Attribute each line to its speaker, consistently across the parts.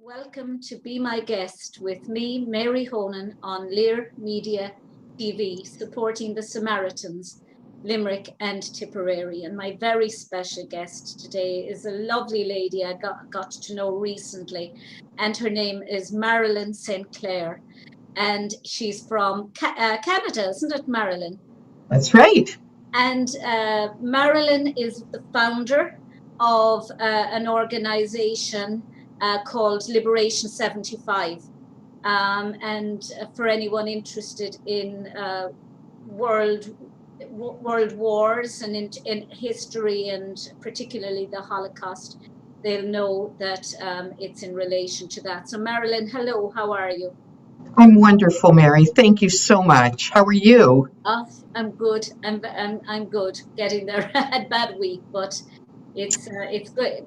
Speaker 1: Welcome to Be My Guest with me, Mary Honan, on Lear Media TV, supporting the Samaritans, Limerick and Tipperary. And my very special guest today is a lovely lady I got to know recently, and her name is Marilyn Sinclair. And she's from Canada, isn't it, Marilyn?
Speaker 2: That's right.
Speaker 1: And Marilyn is the founder of an organization called Liberation75. And for anyone interested in world wars and in history, and particularly the Holocaust, they'll know that it's in relation to that. So Marilyn, hello, how are you?
Speaker 2: I'm wonderful, Mary. Thank you so much. How are you?
Speaker 1: I'm good. I'm good. Getting there. I had a bad week, but it's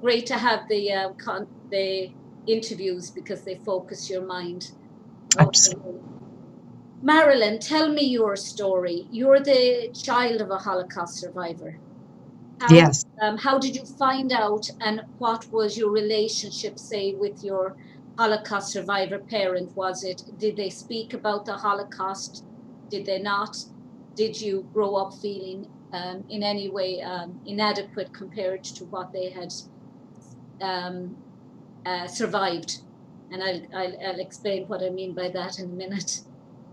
Speaker 1: great to have the interviews because they focus your mind.
Speaker 2: Absolutely.
Speaker 1: Marilyn, tell me your story. You're the child of a Holocaust survivor.
Speaker 2: Yes.
Speaker 1: How did you find out, and what was your relationship, say, with your Holocaust survivor parent? Did they speak about the Holocaust? Did they not? Did you grow up feeling in any way inadequate compared to what they had survived? And I'll explain what I mean by that in a minute.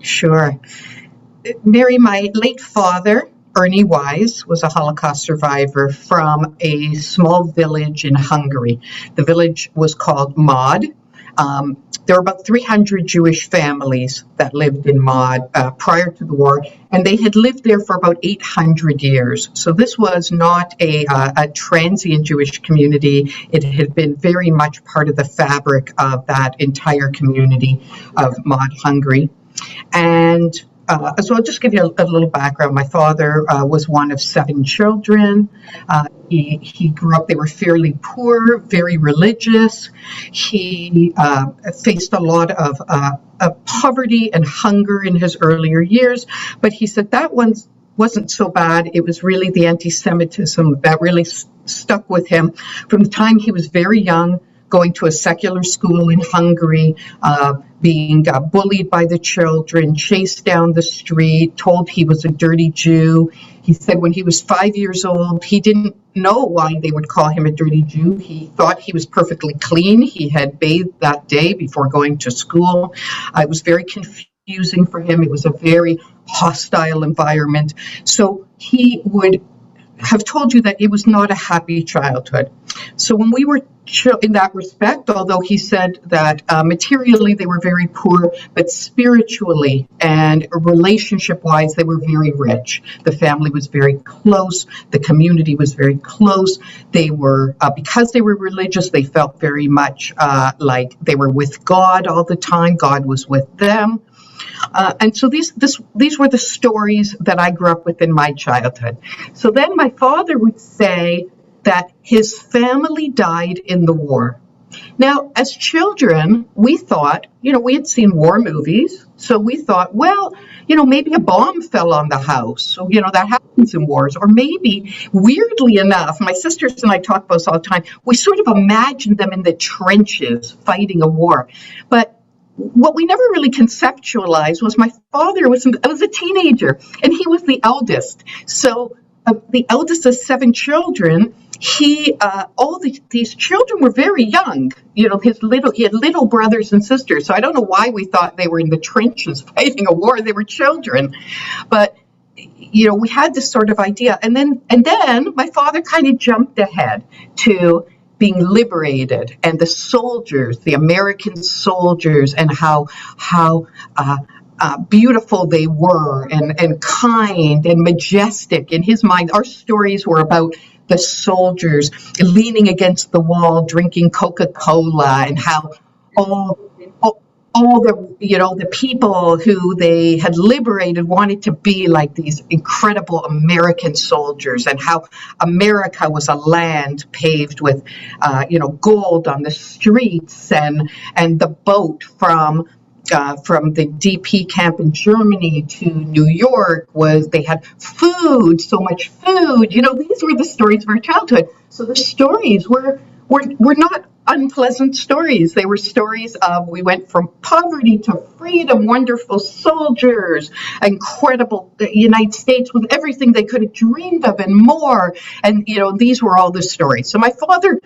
Speaker 2: Sure. Mary, my late father, Ernie Weiss, was a Holocaust survivor from a small village in Hungary. The village was called Maud. There were about 300 Jewish families that lived in Maud prior to the war, and they had lived there for about 800 years. So this was not a transient Jewish community. It had been very much part of the fabric of that entire community of Maud, Hungary. And so I'll just give you a little background. My father was one of 7 children. He grew up, they were fairly poor, very religious. He faced a lot of poverty and hunger in his earlier years, but he said that one wasn't so bad. It was really the anti-Semitism that really stuck with him from the time he was very young, going to a secular school in Hungary, being bullied by the children, chased down the street, told he was a dirty Jew. He said when he was 5 years old, he didn't know why they would call him a dirty Jew. He thought he was perfectly clean. He had bathed that day before going to school. It was very confusing for him. It was a very hostile environment. So he would have told you that it was not a happy childhood. So when we were in that respect, although he said that materially they were very poor, but spiritually and relationship-wise, they were very rich. The family was very close. The community was very close. They were, because they were religious, they felt very much like they were with God all the time. God was with them. And so these were the stories that I grew up with in my childhood. So then my father would say that his family died in the war. Now, as children, we thought, we had seen war movies. So we thought, well, maybe a bomb fell on the house. So, that happens in wars. Or maybe, weirdly enough, my sisters and I talk about this all the time, we sort of imagined them in the trenches fighting a war. But what we never really conceptualized was my father was a teenager, and he was the eldest. So the eldest of 7 children, these children were very young. He had little brothers and sisters. So I don't know why we thought they were in the trenches fighting a war. They were children. But we had this sort of idea. And then my father kind of jumped ahead to being liberated, and the soldiers, the American soldiers, and how beautiful they were, and kind and majestic. In his mind, our stories were about the soldiers leaning against the wall, drinking Coca-Cola, and how all the people who they had liberated wanted to be like these incredible American soldiers, and how America was a land paved with, gold on the streets, and the boat from the DP camp in Germany to New York they had food, so much food. These were the stories of our childhood. So the stories were not unpleasant stories. They were stories of we went from poverty to freedom, wonderful soldiers, incredible United States with everything they could have dreamed of and more. And, these were all the stories. So my father,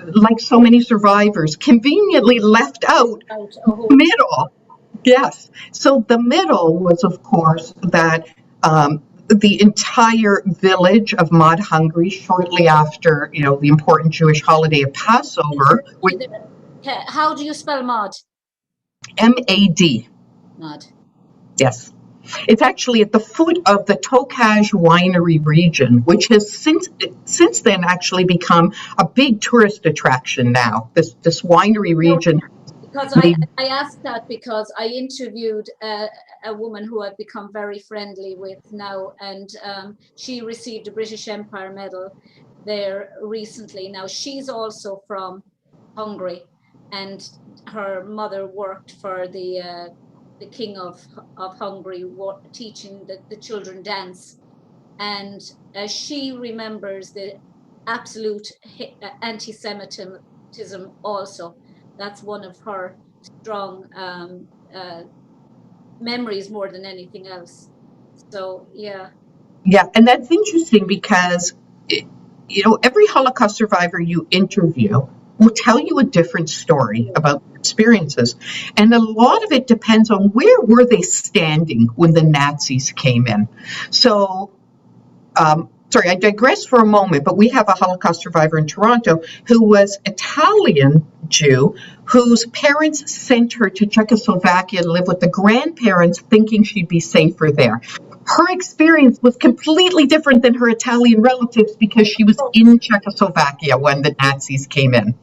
Speaker 2: like so many survivors, conveniently left out the middle. Yes. So the middle was, of course, that the entire village of Mad Hungary, shortly after, the important Jewish holiday of Passover.
Speaker 1: How do you spell Mad?
Speaker 2: M-A-D.
Speaker 1: Mad.
Speaker 2: Yes. It's actually at the foot of the Tokaj winery region, which has since then actually become a big tourist attraction now. This winery region.
Speaker 1: Because I asked that because I interviewed a woman who I've become very friendly with now, and she received a British Empire Medal there recently. Now, she's also from Hungary, and her mother worked for the King of Hungary, teaching the children dance. And she remembers the absolute anti-Semitism also. That's one of her strong memories more than anything else. So, yeah.
Speaker 2: Yeah, and that's interesting because, every Holocaust survivor you interview will tell you a different story about their experiences. And a lot of it depends on where were they standing when the Nazis came in. So, sorry, I digress for a moment, but we have a Holocaust survivor in Toronto who was Italian Jew, whose parents sent her to Czechoslovakia to live with the grandparents, thinking she'd be safer there. Her experience was completely different than her Italian relatives because she was in Czechoslovakia when the Nazis came in.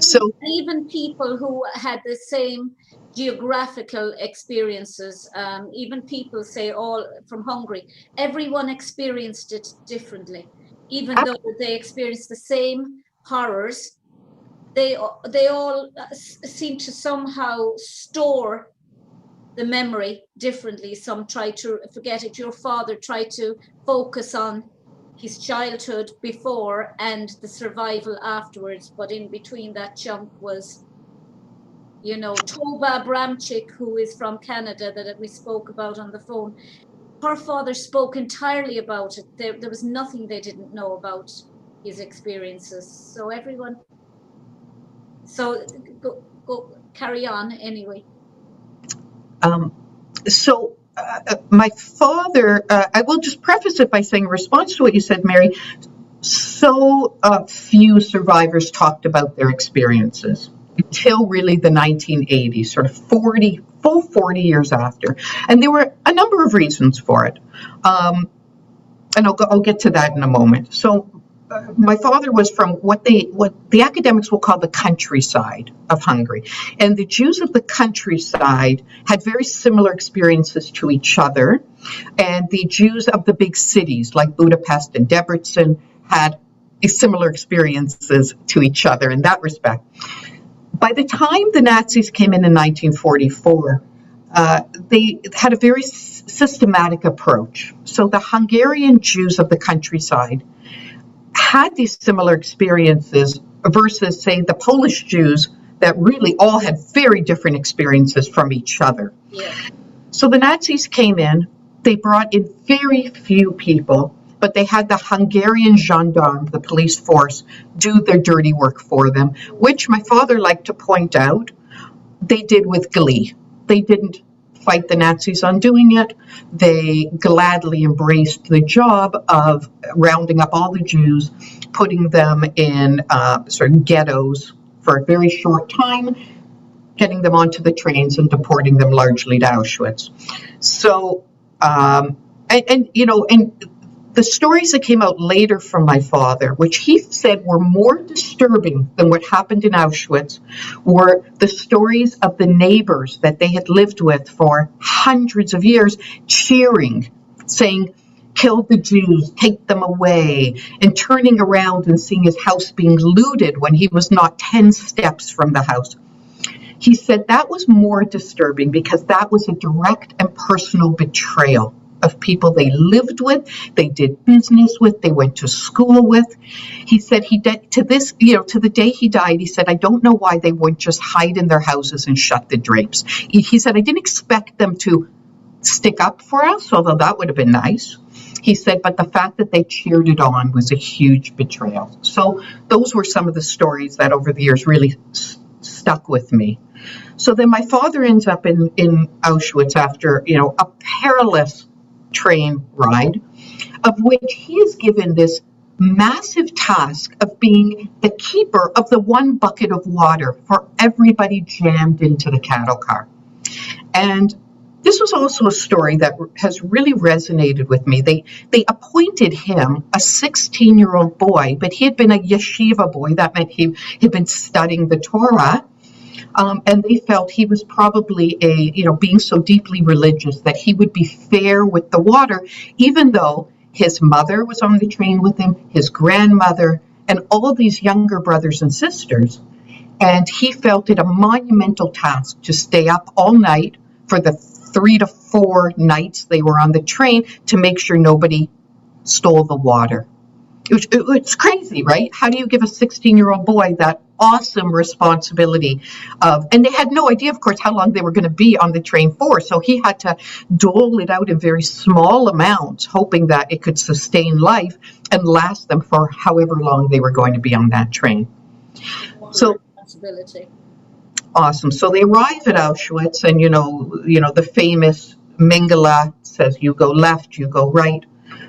Speaker 1: So even people who had the same geographical experiences, even people say all from Hungary, everyone experienced it differently. Even though they experienced the same horrors, they all seem to somehow store the memory differently. Some try to forget it. Your father tried to focus on his childhood before and the survival afterwards, but in between that chunk was, Toba Bramchik, who is from Canada, that we spoke about on the phone. Her father spoke entirely about it. There was nothing they didn't know about his experiences. So everyone, go carry on anyway.
Speaker 2: My father, I will just preface it by saying, in response to what you said, Mary, so few survivors talked about their experiences until really the 1980s, sort of 40 years after. And there were a number of reasons for it. And I'll get to that in a moment. So my father was from what the academics will call the countryside of Hungary. And the Jews of the countryside had very similar experiences to each other. And the Jews of the big cities like Budapest and Debrecen had similar experiences to each other in that respect. By the time the Nazis came in 1944, they had a very systematic approach. So the Hungarian Jews of the countryside had these similar experiences versus, say, the Polish Jews that really all had very different experiences from each other.
Speaker 1: Yeah.
Speaker 2: So the Nazis came in, they brought in very few people, but they had the Hungarian gendarme, the police force, do their dirty work for them, which my father liked to point out, they did with glee. They didn't fight the Nazis on doing it. They gladly embraced the job of rounding up all the Jews, putting them in sort of ghettos for a very short time, getting them onto the trains and deporting them largely to Auschwitz. So, and the stories that came out later from my father, which he said were more disturbing than what happened in Auschwitz, were the stories of the neighbors that they had lived with for hundreds of years, cheering, saying, kill the Jews, take them away, and turning around and seeing his house being looted when he was not 10 steps from the house. He said that was more disturbing because that was a direct and personal betrayal of people they lived with, they did business with, they went to school with. He said to the day he died, he said, I don't know why they wouldn't just hide in their houses and shut the drapes. He said, I didn't expect them to stick up for us, although that would have been nice. He said, but the fact that they cheered it on was a huge betrayal. So those were some of the stories that over the years really stuck with me. So then my father ends up in Auschwitz after, a perilous train ride, of which he is given this massive task of being the keeper of the one bucket of water for everybody jammed into the cattle car. And this was also a story that has really resonated with me. They appointed him a 16-year-old boy, but he had been a yeshiva boy. That meant he had been studying the Torah. And they felt he was probably being so deeply religious that he would be fair with the water, even though his mother was on the train with him, his grandmother, and all these younger brothers and sisters. And he felt it a monumental task to stay up all night for the 3 to 4 nights they were on the train to make sure nobody stole the water. It's crazy, right? How do you give a 16-year-old boy that awesome responsibility and they had no idea, of course, how long they were going to be on the train for. So he had to dole it out in very small amounts, hoping that it could sustain life and last them for however long they were going to be on that train. So awesome. So they arrive at Auschwitz, and the famous Mengele says, you go left, you go right.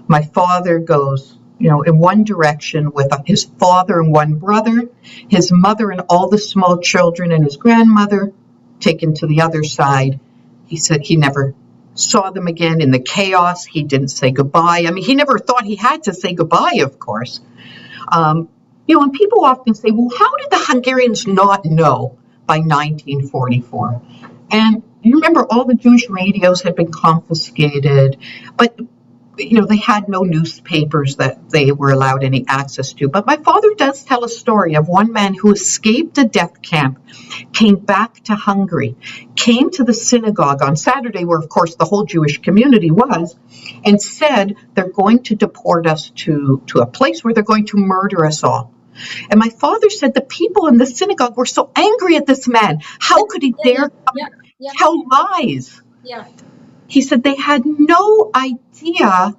Speaker 2: My father goes in one direction with his father and one brother, his mother and all the small children and his grandmother taken to the other side. He said he never saw them again. In the chaos, he didn't say goodbye. I mean, he never thought he had to say goodbye, of course. And people often say, well, how did the Hungarians not know by 1944? And you remember all the Jewish radios had been confiscated, but they had no newspapers that they were allowed any access to. But my father does tell a story of one man who escaped a death camp, came back to Hungary, came to the synagogue on Saturday, where, of course, the whole Jewish community was, and said they're going to deport us to a place where they're going to murder us all. And my father said the people in the synagogue were so angry at this man. How could he dare tell lies?
Speaker 1: Yeah.
Speaker 2: He said they had no idea.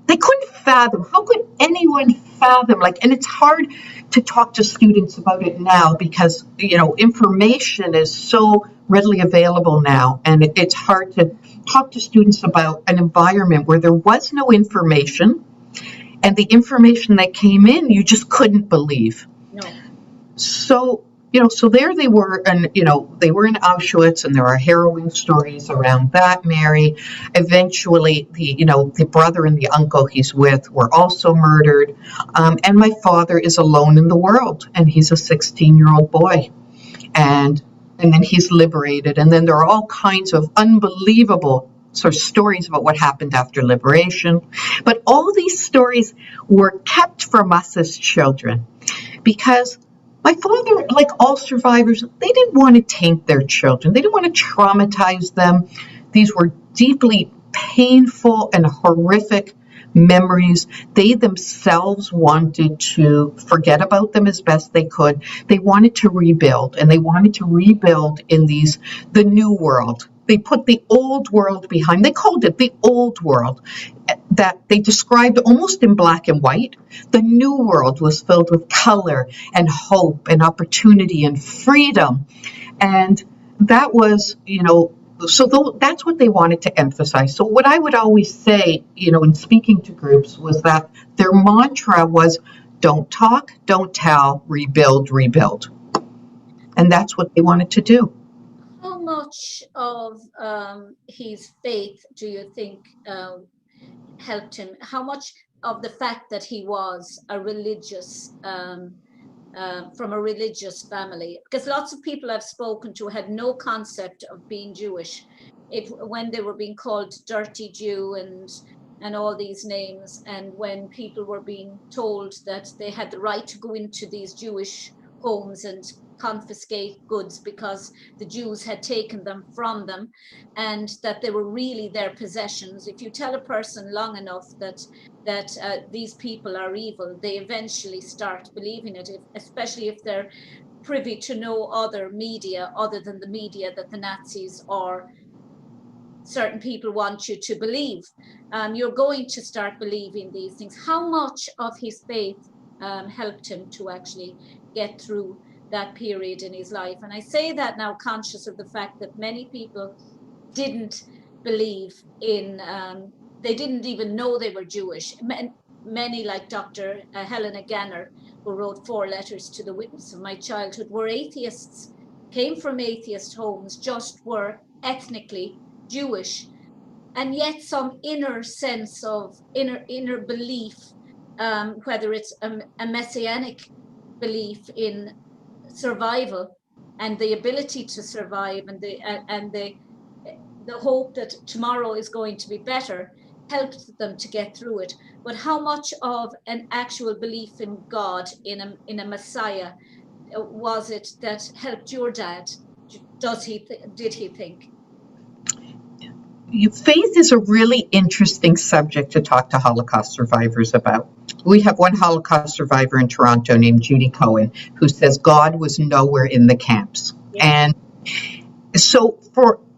Speaker 2: They couldn't fathom. How could anyone fathom? And it's hard to talk to students about it now because, information is so readily available now. And it's hard to talk to students about an environment where there was no information. And the information that came in, you just couldn't believe.
Speaker 1: No.
Speaker 2: So there they were, and, they were in Auschwitz, and there are harrowing stories around that, Mary. Eventually, the brother and the uncle he's with were also murdered. And my father is alone in the world, and he's a 16-year-old boy. And then he's liberated. And then there are all kinds of unbelievable sort of stories about what happened after liberation. But all these stories were kept from us as children because my father, like all survivors, they didn't want to taint their children. They didn't want to traumatize them. These were deeply painful and horrific memories. They themselves wanted to forget about them as best they could. They wanted to rebuild, and they wanted to rebuild in the new world. They put the old world behind. They called it the old world, that they described almost in black and white. The new world was filled with color and hope and opportunity and freedom. And that was, that's what they wanted to emphasize. So what I would always say, in speaking to groups was that their mantra was, don't talk, don't tell, rebuild, rebuild. And that's what they wanted to do.
Speaker 1: How much of his faith do you think helped him? How much of the fact that he was a religious, from a religious family? Because lots of people I've spoken to had no concept of being Jewish. When they were being called dirty Jew and all these names, and when people were being told that they had the right to go into these Jewish homes and confiscate goods because the Jews had taken them from them, and that they were really their possessions. If you tell a person long enough that these people are evil, they eventually start believing it, especially if they're privy to no other media other than the media that the Nazis or certain people want you to believe. You're going to start believing these things. How much of his faith helped him to actually get through that period in his life? And I say that now conscious of the fact that many people didn't believe in, they didn't even know they were Jewish. Many, like Dr. Helena Ganner, who wrote 4 letters to the witness of my childhood, were atheists, came from atheist homes, just were ethnically Jewish, and yet some inner sense of inner belief, whether it's a messianic belief in survival and the ability to survive, and the hope that tomorrow is going to be better, helped them to get through it. But how much of an actual belief in God, in a Messiah, was it that helped your dad? Did he think?
Speaker 2: Faith is a really interesting subject to talk to Holocaust survivors about. We have one Holocaust survivor in Toronto named Judy Cohen who says God was nowhere in the camps. Yeah. And so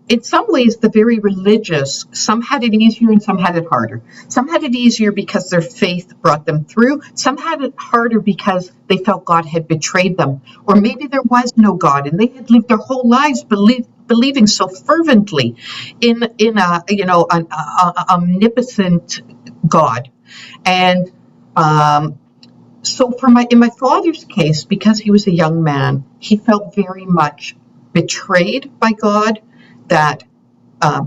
Speaker 2: in some ways, the very religious, some had it easier and some had it harder. Some had it easier because their faith brought them through. Some had it harder because they felt God had betrayed them. Or maybe there was no God and they had lived their whole lives believing so fervently in an omnipotent God. And so in my father's case, because he was a young man, he felt very much betrayed by God, that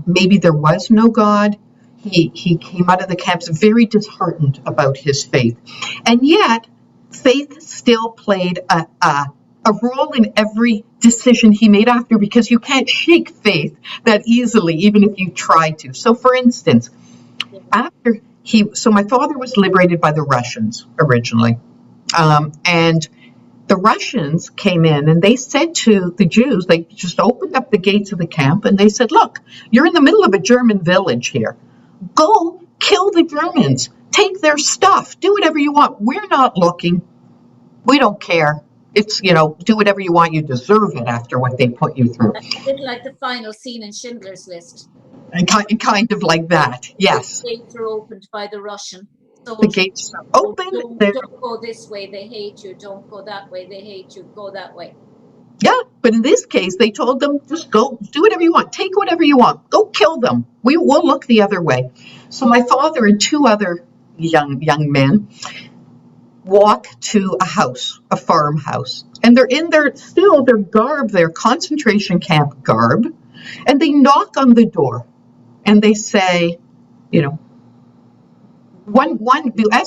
Speaker 2: maybe there was no God. He came out of the camps very disheartened about his faith. And yet, faith still played a role in every decision he made after, because you can't shake faith that easily, even if you try to. So, for instance, so my father was liberated by the Russians originally. And the Russians came in and they said to the Jews, they just opened up the gates of the camp and they said, look, you're in the middle of a German village here. Go kill the Germans. Take their stuff. Do whatever you want. We're not looking. We don't care. It's, do whatever you want. You deserve it after what they put you through.
Speaker 1: A bit like the final scene in Schindler's List.
Speaker 2: Kind of like that, yes.
Speaker 1: The gates are opened by the Russian. So
Speaker 2: the gates are open.
Speaker 1: Don't go this way, they hate you. Don't go that way, they hate you. Go that way.
Speaker 2: Yeah, but in this case, they told them, just go, do whatever you want. Take whatever you want. Go kill them. We will look the other way. So my father and 2 other young men walk to a house, a farmhouse. And they're in their garb, their concentration camp garb. And they knock on the door. And they say, as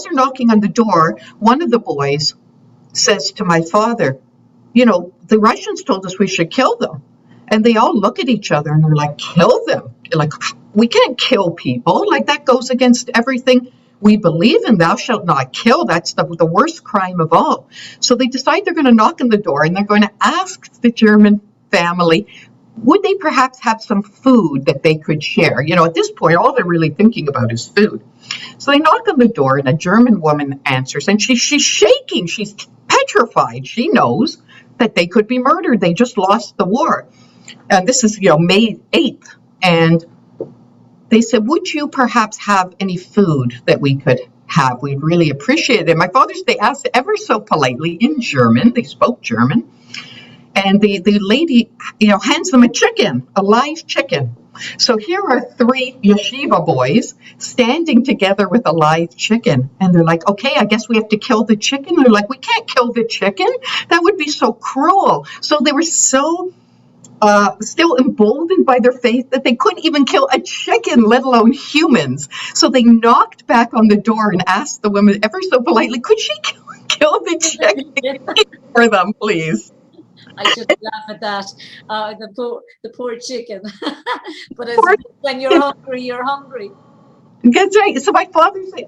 Speaker 2: they're knocking on the door, one of the boys says to my father, the Russians told us we should kill them. And they all look at each other and they're like, kill them? Like, we can't kill people. Like, that goes against everything we believe in. Thou shalt not kill. That's the worst crime of all. So they decide they're going to knock on the door and they're going to ask the German family, would they perhaps have some food that they could share? At this point, all they're really thinking about is food. So they knock on the door and a German woman answers, and she's shaking. She's petrified. She knows that they could be murdered. They just lost the war. And this is, May 8th. And they said, would you perhaps have any food that we could have? We'd really appreciate it. My they asked ever so politely in German. They spoke German. And the lady, hands them a live chicken. So here are 3 yeshiva boys standing together with a live chicken. And they're like, okay, I guess we have to kill the chicken. They're like, we can't kill the chicken. That would be so cruel. So they were so still emboldened by their faith that they couldn't even kill a chicken, let alone humans. So they knocked back on the door and asked the woman ever so politely, could she kill the chicken for them, please?
Speaker 1: I just laugh at that. The poor chicken. But when you're hungry, you're hungry.
Speaker 2: That's right. So my father said,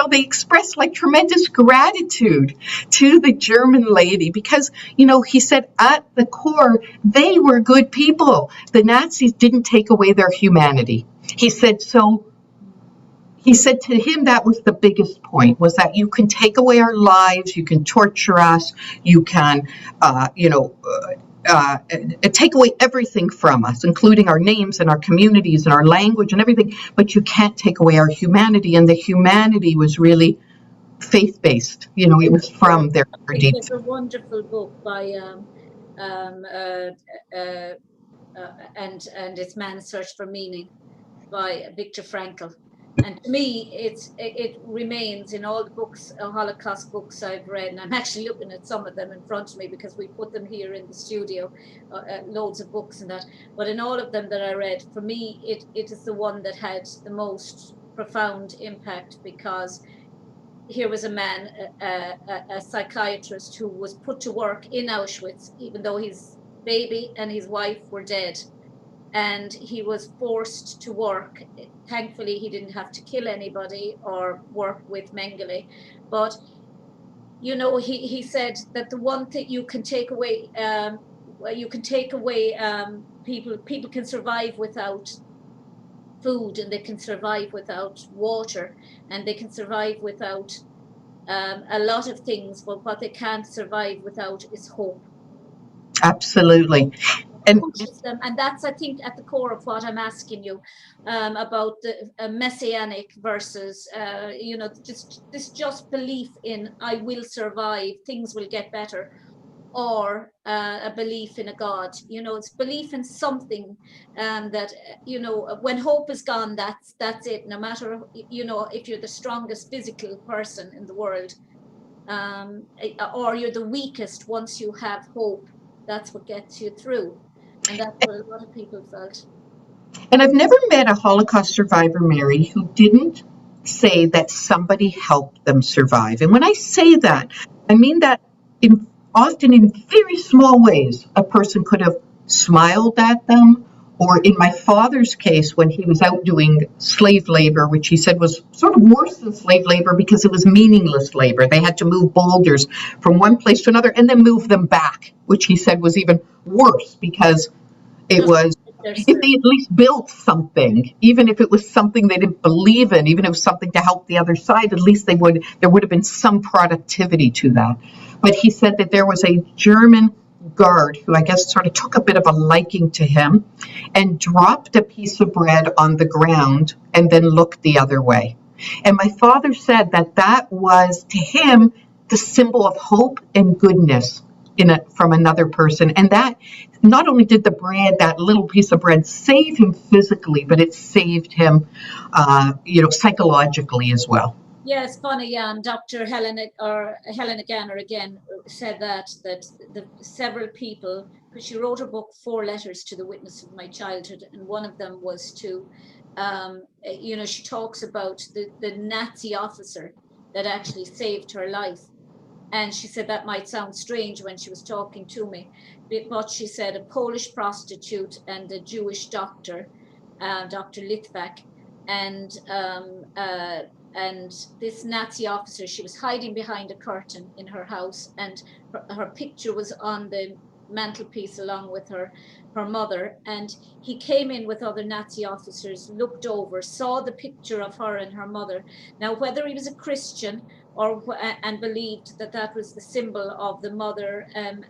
Speaker 2: they expressed like tremendous gratitude to the German lady because, he said at the core, they were good people. The Nazis didn't take away their humanity. He said, to him that was the biggest point, was that you can take away our lives, you can torture us, you can, take away everything from us, including our names and our communities and our language and everything, but you can't take away our humanity. And the humanity was really faith-based. It was from their deep.
Speaker 1: There's a wonderful book by and it's Man's Search for Meaning by Viktor Frankl. And to me, it remains in all the books, Holocaust books I've read, and I'm actually looking at some of them in front of me because we put them here in the studio, loads of books and that. But in all of them that I read, for me, it is the one that had the most profound impact, because here was a man, a psychiatrist, who was put to work in Auschwitz, even though his baby and his wife were dead. And he was forced to work. Thankfully, he didn't have to kill anybody or work with Mengele. But, he said that the one thing you can take away, people can survive without food, and they can survive without water, and they can survive without a lot of things. But what they can't survive without is hope.
Speaker 2: Absolutely. And
Speaker 1: them, and that's, I think, at the core of what I'm asking you about the messianic versus just belief in I will survive, things will get better, or a belief in a God. It's belief in something that when hope is gone, that's it. No matter if you're the strongest physical person in the world, or you're the weakest, once you have hope, that's what gets you through. And that's what a lot of people felt.
Speaker 2: And I've never met a Holocaust survivor, Mary, who didn't say that somebody helped them survive. And when I say that, I mean that often in very small ways, a person could have smiled at them, or in my father's case, when he was out doing slave labor, which he said was sort of worse than slave labor because it was meaningless labor. They had to move boulders from one place to another and then move them back, which he said was even worse because it was, if they at least built something, even if it was something they didn't believe in, even if it was something to help the other side, at least there would have been some productivity to that. But he said that there was a German guard who I guess sort of took a bit of a liking to him and dropped a piece of bread on the ground and then looked the other way. And my father said that was to him the symbol of hope and goodness from another person. And that not only did that little piece of bread save him physically, but it saved him, psychologically as well.
Speaker 1: Yeah, it's funny. Yeah, and Dr. Helena Ganner again said that the several people, because she wrote her book, 4 Letters to the Witness of My Childhood, and one of them was to, she talks about the Nazi officer that actually saved her life. And she said that might sound strange when she was talking to me, but she said a Polish prostitute and a Jewish doctor, Dr. Litvak, and this Nazi officer, she was hiding behind a curtain in her house, and her picture was on the mantelpiece along with her mother. And he came in with other Nazi officers, looked over, saw the picture of her and her mother. Now, whether he was a Christian and believed that was the symbol of the mother and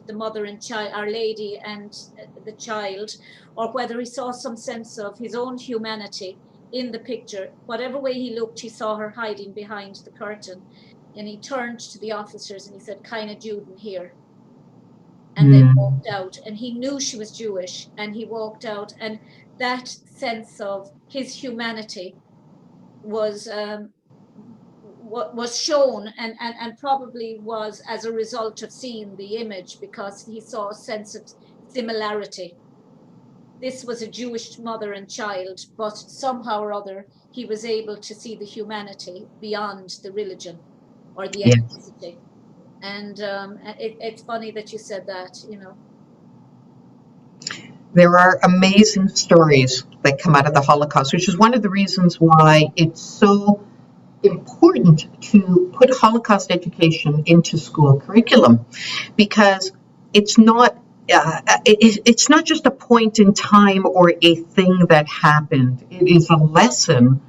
Speaker 1: the mother and child, Our Lady and the child, or whether he saw some sense of his own humanity in the picture, whatever way he looked, he saw her hiding behind the curtain. And he turned to the officers and he said, "Keine Juden here." And they walked out, and he knew she was Jewish, and he walked out. And that sense of his humanity was shown, and probably was as a result of seeing the image, because he saw a sense of similarity. This was a Jewish mother and child, but somehow or other, he was able to see the humanity beyond the religion or the ethnicity. And it's funny that you said that,
Speaker 2: There are amazing stories that come out of the Holocaust, which is one of the reasons why it's so important to put Holocaust education into school curriculum, because it's not it's not just a point in time or a thing that happened. It is a lesson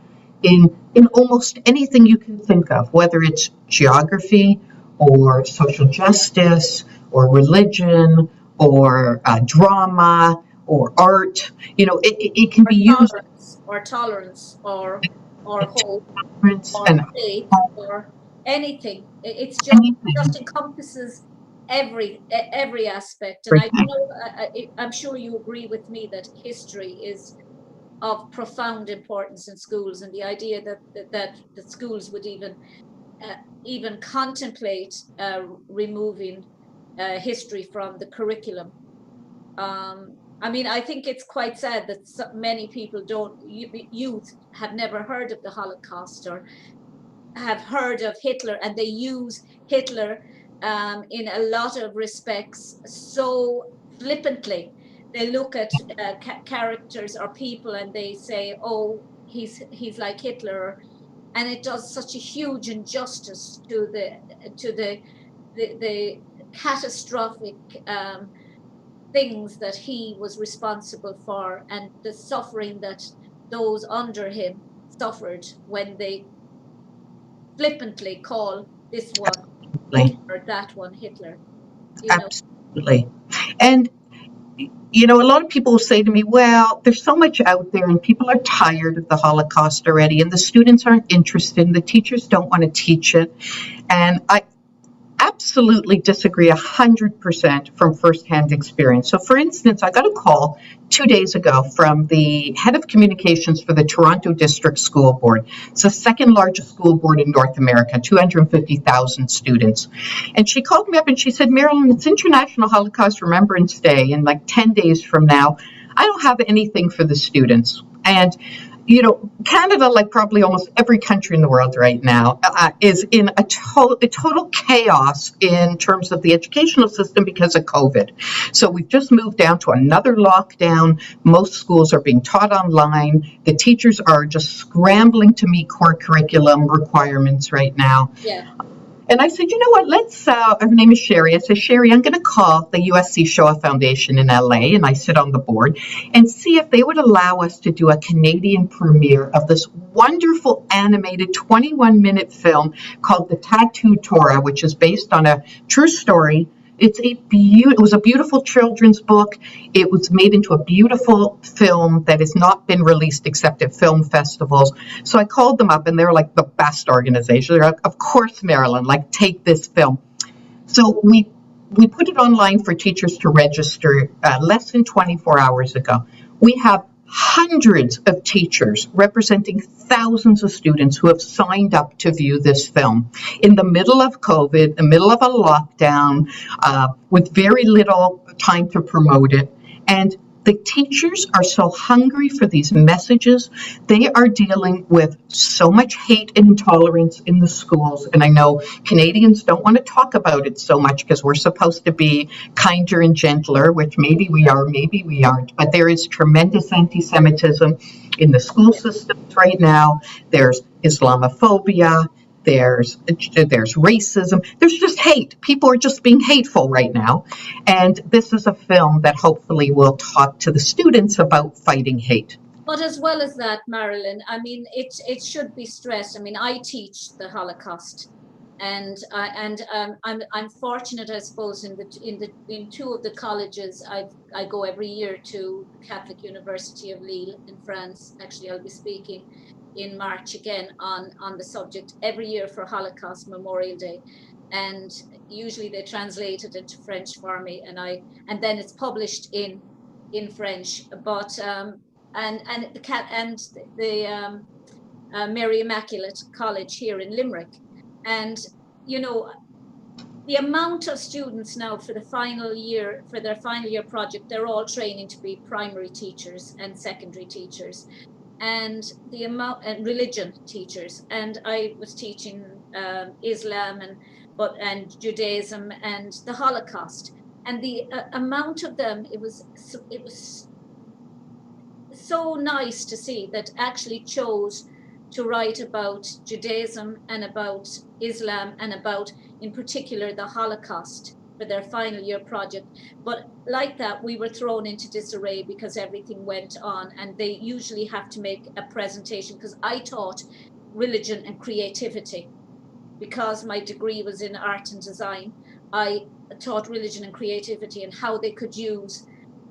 Speaker 2: in almost anything you can think of, whether it's geography or social justice or religion or drama or art. It can be used
Speaker 1: tolerance or hope or
Speaker 2: and
Speaker 1: faith or anything. It's
Speaker 2: anything.
Speaker 1: just encompasses every aspect. And I'm sure you agree with me that history is of profound importance in schools, and the idea that the schools would even contemplate removing history from the curriculum. I think it's quite sad that many people youth have never heard of the Holocaust or have heard of Hitler, and they use Hitler in a lot of respects so flippantly. They look at characters or people and they say, "Oh, he's like Hitler," and it does such a huge injustice to the catastrophic things that he was responsible for, and the suffering that those under him suffered when they flippantly call this one Hitler, that one Hitler.
Speaker 2: Absolutely. And a lot of people will say to me, well, there's so much out there and people are tired of the Holocaust already, and the students aren't interested and the teachers don't want to teach it. And I absolutely disagree 100% from firsthand experience. So, for instance, I got a call 2 days ago from the head of communications for the Toronto District School Board. It's the second largest school board in North America, 250,000 students. And she called me up and she said, "Marilyn, it's International Holocaust Remembrance Day in like 10 days from now. I don't have anything for the students." And Canada, like probably almost every country in the world right now, is in a total chaos in terms of the educational system because of COVID. So we've just moved down to another lockdown. Most schools are being taught online. The teachers are just scrambling to meet core curriculum requirements right now.
Speaker 1: Yeah.
Speaker 2: And I said, you know what, her name is Sherry. I said, Sherry, I'm going to call the USC Shoah Foundation in LA, and I sit on the board, and see if they would allow us to do a Canadian premiere of this wonderful animated 21-minute film called The Tattooed Torah, which is based on a true story. It was a beautiful children's book. It was made into a beautiful film that has not been released except at film festivals. So I called them up, and they're like the best organization. They're like, of course, Marilyn, like, take this film. So we put it online for teachers to register less than 24 hours ago. We have hundreds of teachers representing thousands of students who have signed up to view this film in the middle of COVID, the middle of a lockdown, with very little time to promote it. And the teachers are so hungry for these messages. They are dealing with so much hate and intolerance in the schools. And I know Canadians don't want to talk about it so much because we're supposed to be kinder and gentler, which maybe we are, maybe we aren't. But there is tremendous anti-Semitism in the school systems right now. There's Islamophobia. There's racism. There's just hate. People are just being hateful right now. And this is a film that hopefully will talk to the students about fighting hate.
Speaker 1: But as well as that, Marilyn, it should be stressed. I teach the Holocaust, and I'm fortunate, I suppose, in two of the colleges. I go every year to Catholic University of Lille in France. Actually, I'll be speaking in March again on the subject every year for Holocaust Memorial Day, and usually they translate it into French for me, and then it's published in French. But and the Mary Immaculate College here in Limerick, and the amount of students now for their final year project, they're all training to be primary teachers and secondary teachers, and the amount and religion teachers. And I was teaching Islam and Judaism and the Holocaust, and the amount of them, it was so nice to see that actually chose to write about Judaism and about Islam and about, in particular, the Holocaust for their final year project. But like that, we were thrown into disarray because everything went on, and they usually have to make a presentation, because I taught religion and creativity. Because my degree was in art and design, I taught religion and creativity and how they could use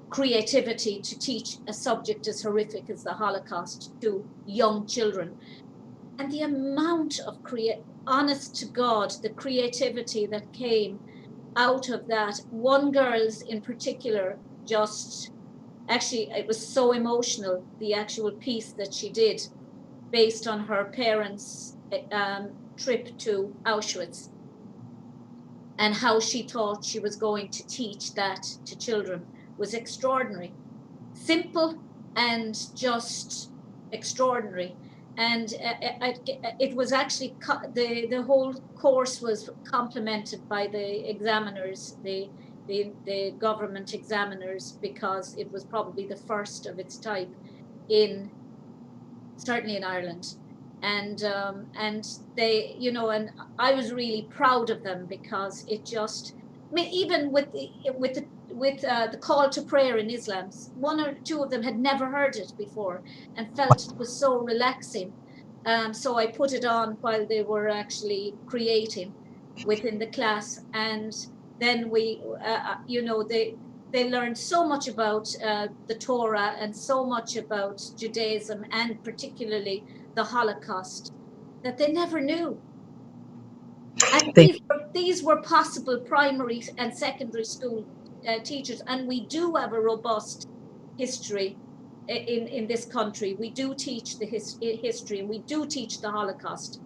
Speaker 1: creativity to teach a subject as horrific as the Holocaust to young children. And the amount of honest to God, the creativity that came out of that. One girl's in particular, just actually, it was so emotional, the actual piece that she did based on her parents' trip to Auschwitz, and how she thought she was going to teach that to children was extraordinary. Simple and just extraordinary. And it was actually, the whole course was complemented by the examiners, the government examiners, because it was probably the first of its type certainly in Ireland. And they, and I was really proud of them, because it just, I mean, even with the call to prayer in Islam, one or two of them had never heard it before and felt it was so relaxing. So I put it on while they were actually creating within the class, and then we, they learned so much about the Torah and so much about Judaism, and particularly the Holocaust, that they never knew. And these were possible primary and secondary school teachers, and we do have a robust history in this country. We do teach the history, and we do teach the Holocaust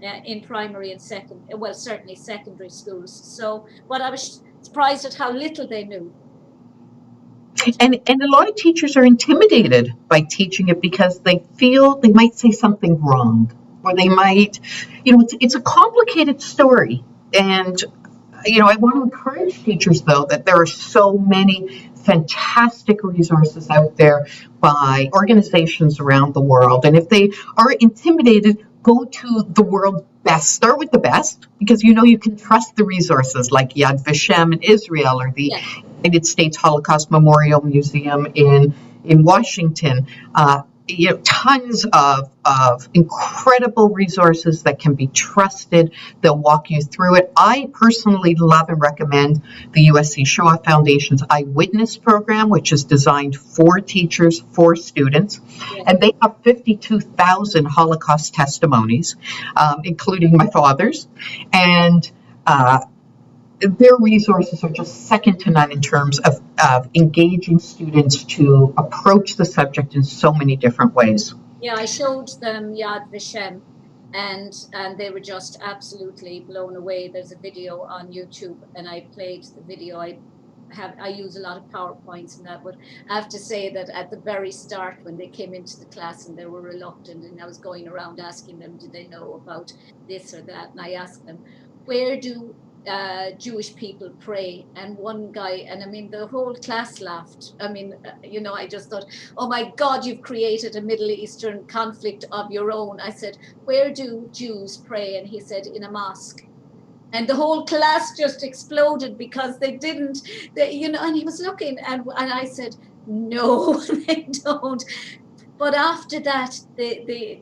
Speaker 1: in primary and certainly secondary schools. So, but I was surprised at how little they knew.
Speaker 2: And a lot of teachers are intimidated by teaching it, because they feel they might say something wrong, or they might, it's a complicated story. And, I want to encourage teachers, though, that there are so many fantastic resources out there by organizations around the world. And if they are intimidated, go to the world's best. Start with the best, because you can trust the resources like Yad Vashem in Israel, or the United States Holocaust Memorial Museum in Washington. Tons of incredible resources that can be trusted. They'll walk you through it. I personally love and recommend the USC Shoah Foundation's Eyewitness program, which is designed for teachers, for students. And they have 52,000 Holocaust testimonies, including my father's. And their resources are just second to none in terms of engaging students to approach the subject in so many different ways.
Speaker 1: Yeah, I showed them Yad Vashem, and they were just absolutely blown away. There's a video on YouTube, and I played the video. I use a lot of PowerPoints and that, but I have to say that at the very start, when they came into the class and they were reluctant, and I was going around asking them, did they know about this or that? And I asked them, where do Jewish people pray? And one guy, and I mean, the whole class laughed. I mean, I just thought, oh my God, you've created a Middle Eastern conflict of your own. I said, where do Jews pray? And he said, in a mosque. And the whole class just exploded, because they didn't, and he was looking, and I said, no, they don't. But after that, the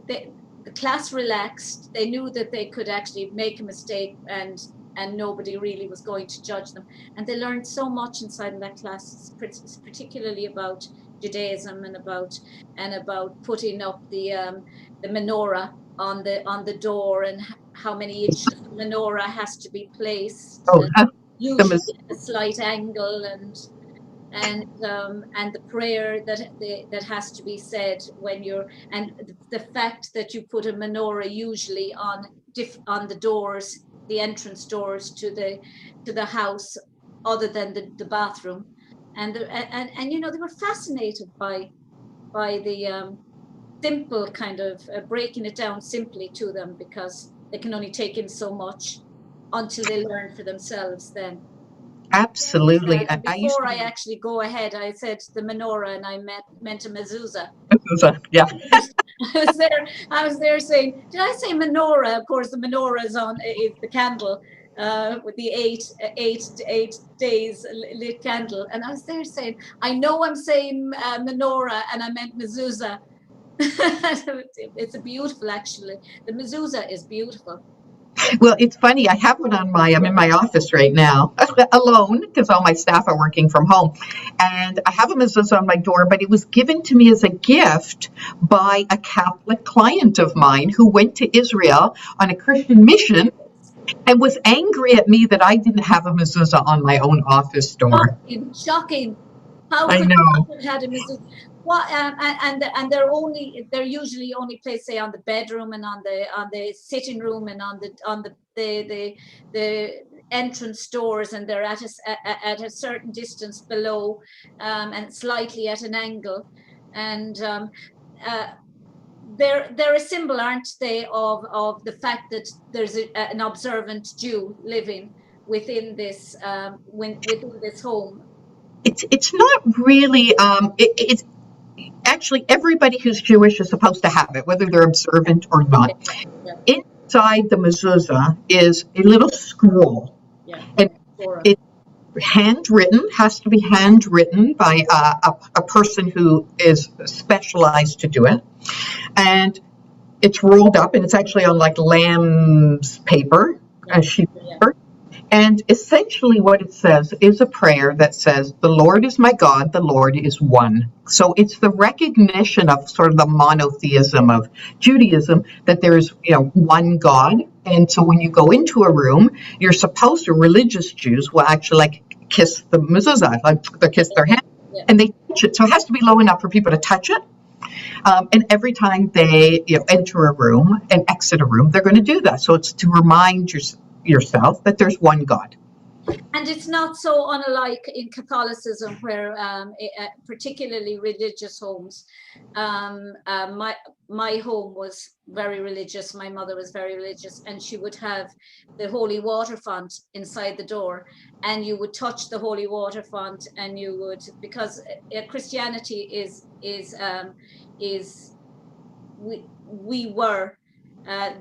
Speaker 1: class relaxed. They knew that they could actually make a mistake, and nobody really was going to judge them. And they learned so much inside of that class, particularly about Judaism, and about putting up the menorah on the door, and how many inches the menorah has to be placed, usually at a slight angle, and the prayer that has to be said when and the fact that you put a menorah usually on the doors, the entrance doors to the house, other than the bathroom, and they were fascinated by the simple kind of breaking it down simply to them, because they can only take in so much until they learn for themselves then.
Speaker 2: Absolutely.
Speaker 1: And
Speaker 2: I used
Speaker 1: before
Speaker 2: to
Speaker 1: I
Speaker 2: be,
Speaker 1: actually go ahead, I said the menorah, and I meant a mezuzah.
Speaker 2: yeah.
Speaker 1: I was there saying, did I say menorah? Of course, the menorah is the candle with the eight days lit candle. And I was there saying, I know I'm saying menorah, and I meant mezuzah. It's a beautiful, actually. The mezuzah is beautiful.
Speaker 2: Well, it's funny. I'm in my office right now alone because all my staff are working from home. And I have a mezuzah on my door, but it was given to me as a gift by a Catholic client of mine who went to Israel on a Christian mission and was angry at me that I didn't have a mezuzah on my own office door.
Speaker 1: Shocking. How
Speaker 2: I
Speaker 1: could
Speaker 2: know.
Speaker 1: you have had a mezuzah? What and they're usually only placed, say, on the bedroom and on the sitting room and on the entrance doors, and they're at a certain distance below, and slightly at an angle, and they're a symbol, aren't they, of the fact that there's an observant Jew living within this within this home.
Speaker 2: It's not really. It's actually everybody who's Jewish is supposed to have it, whether they're observant or not.
Speaker 1: Yeah.
Speaker 2: Inside the mezuzah is a little scroll, and it's handwritten. Has to be handwritten by a person who is specialized to do it, and it's rolled up, and it's actually on like lamb's paper, a sheet of paper. And essentially what it says is a prayer that says, the Lord is my God, the Lord is one. So it's the recognition of sort of the monotheism of Judaism, that there is, one God. And so when you go into a room, you're supposed to, religious Jews will actually like kiss the mezuzah, like they kiss their hand, and they touch it. So it has to be low enough for people to touch it. And every time they enter a room and exit a room, they're going to do that. So it's to remind yourself that there's one God.
Speaker 1: And it's not so unlike in Catholicism, where particularly religious homes. My home was very religious. My mother was very religious, and she would have the holy water font inside the door, and you would touch the holy water font, and you would, because Christianity is we were.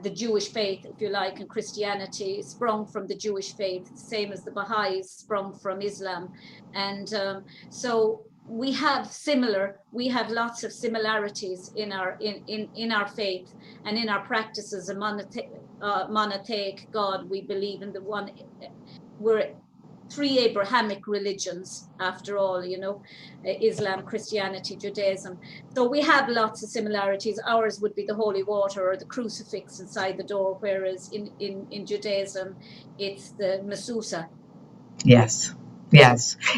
Speaker 1: The Jewish faith, if you like, and Christianity sprung from the Jewish faith, same as the Baha'is sprung from Islam. And so we have lots of similarities in our faith and in our practices. A monotheic God, we believe in the one. We're three Abrahamic religions, after all, Islam, Christianity, Judaism. So we have lots of similarities. Ours would be the holy water or the crucifix inside the door, whereas in Judaism, it's the mezuzah.
Speaker 2: Yes.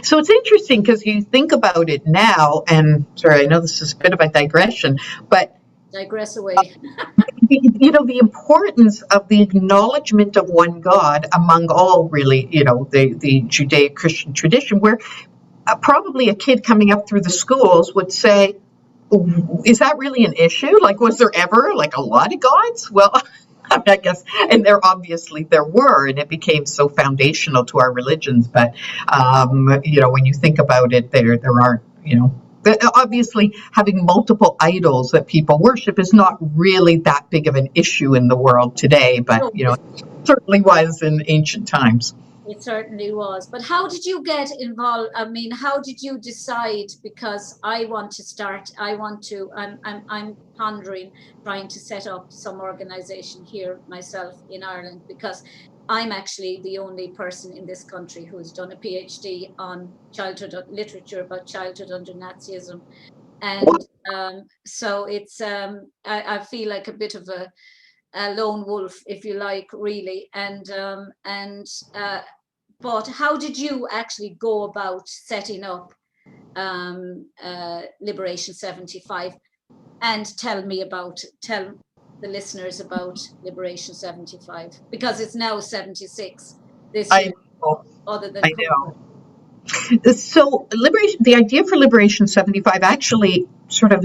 Speaker 2: So it's interesting because you think about it now, and sorry, I know this is a bit of a digression, but
Speaker 1: digress away.
Speaker 2: The importance of the acknowledgement of one God among all, really, the Judeo-Christian tradition, where probably a kid coming up through the schools would say, is that really an issue? Like, was there ever like a lot of gods? Well, I guess, and there were, and it became so foundational to our religions. But, when you think about it, there aren't, obviously having multiple idols that people worship is not really that big of an issue in the world today, but it certainly was in ancient times.
Speaker 1: It certainly was. But how did you get involved? I mean, how did you decide? Because I'm pondering trying to set up some organization here myself in Ireland, because I'm actually the only person in this country who's done a PhD on literature about childhood under Nazism. And so it's, I feel like a bit of a lone wolf, if you like, really. But how did you actually go about setting up Liberation75? And tell the listeners about Liberation75, because it's now 76 this year. Other than
Speaker 2: I know. So the idea for Liberation75 actually sort of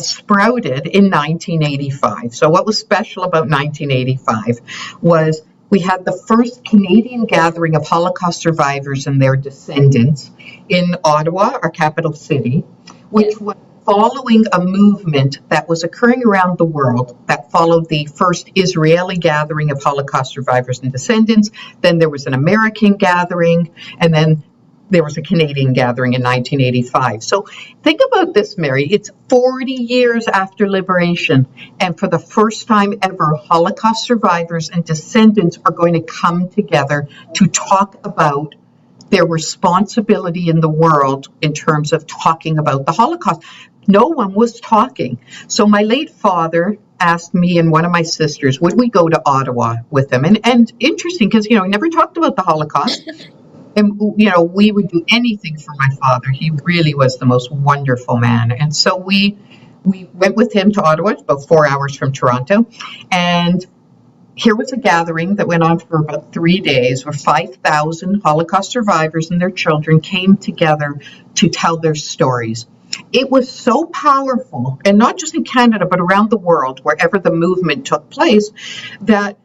Speaker 2: sprouted in 1985. So what was special about 1985 was We had the first Canadian gathering of Holocaust survivors and their descendants in Ottawa, our capital city, which was following a movement that was occurring around the world that followed the first Israeli gathering of Holocaust survivors and descendants. Then there was an American gathering, and then there was a Canadian gathering in 1985. So think about this, Mary. It's 40 years after liberation, and for the first time ever, Holocaust survivors and descendants are going to come together to talk about their responsibility in the world in terms of talking about the Holocaust. No one was talking. So my late father asked me and one of my sisters, would we go to Ottawa with him? And interesting, because, he never talked about the Holocaust. And, we would do anything for my father. He really was the most wonderful man. And so we went with him to Ottawa, about 4 hours from Toronto. And here was a gathering that went on for about 3 days, where 5,000 Holocaust survivors and their children came together to tell their stories. It was so powerful, and not just in Canada, but around the world, wherever the movement took place, that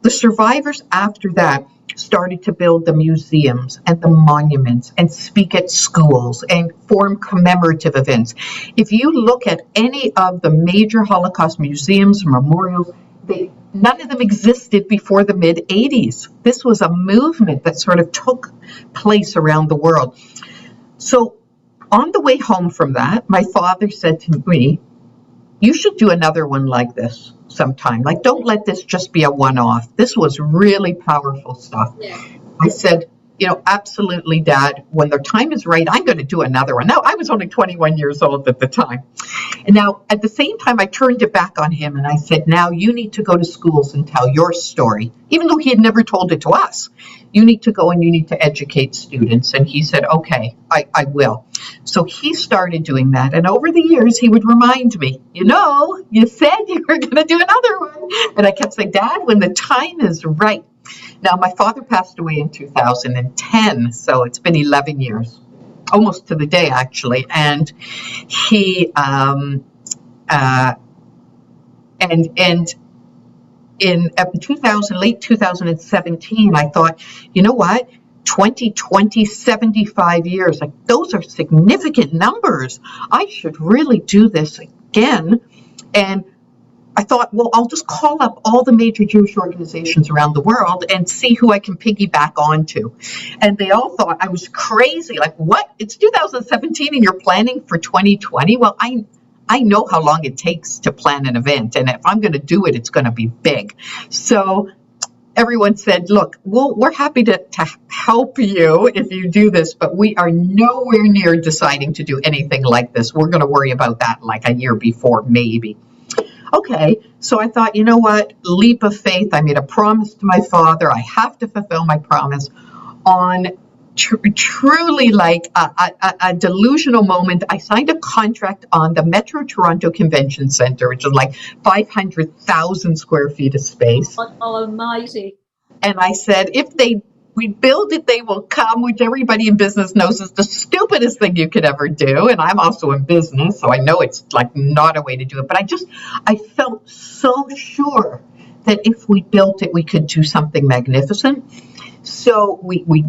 Speaker 2: the survivors after that started to build the museums and the monuments and speak at schools and form commemorative events. If you look at any of the major Holocaust museums, memorials, none of them existed before the mid-'80s. This was a movement that sort of took place around the world. So on the way home from that, my father said to me, you should do another one like this sometime. Like, don't let this just be a one-off. This was really powerful stuff. Yeah. I said, absolutely, Dad, when the time is right, I'm going to do another one. Now, I was only 21 years old at the time. And now, at the same time, I turned it back on him and I said, now you need to go to schools and tell your story, even though he had never told it to us. You need to go and you need to educate students. And he said, okay, I will. So he started doing that. And over the years, he would remind me, you said you were going to do another one. And I kept saying, Dad, when the time is right. Now, my father passed away in 2010, so it's been 11 years, almost to the day, actually. And he, in late 2017, I thought, you know what? 2020, 75 years, like those are significant numbers. I should really do this again. And I thought, well, I'll just call up all the major Jewish organizations around the world and see who I can piggyback onto. And they all thought I was crazy. Like, what? It's 2017 and you're planning for 2020? Well, I know how long it takes to plan an event. And if I'm going to do it, it's going to be big. So everyone said, look, we're happy to help you if you do this, but we are nowhere near deciding to do anything like this. We're going to worry about that like a year before, maybe. Okay, so I thought, you know what, leap of faith. I made a promise to my father. I have to fulfill my promise. On truly like a delusional moment, I signed a contract on the Metro Toronto Convention Centre, which is like 500,000 square feet of space.
Speaker 1: Almighty.
Speaker 2: And I said, if we build it, they will come, which everybody in business knows is the stupidest thing you could ever do. And I'm also in business, so I know it's like not a way to do it. But I felt so sure that if we built it, we could do something magnificent. So we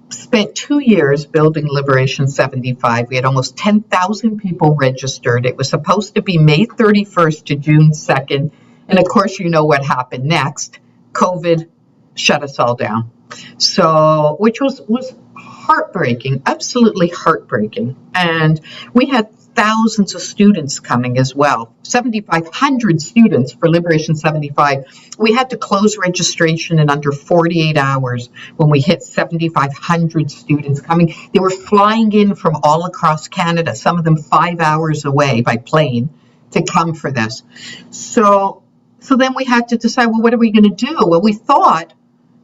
Speaker 2: spent 2 years building Liberation75. We had almost 10,000 people registered. It was supposed to be May 31st to June 2nd. And of course, you know what happened next. COVID shut us all down. So, which was heartbreaking, absolutely heartbreaking. And we had thousands of students coming as well, 7,500 students for Liberation75. We had to close registration in under 48 hours when we hit 7,500 students coming. They were flying in from all across Canada, some of them 5 hours away by plane to come for this. So then we had to decide, well, what are we going to do? Well, we thought,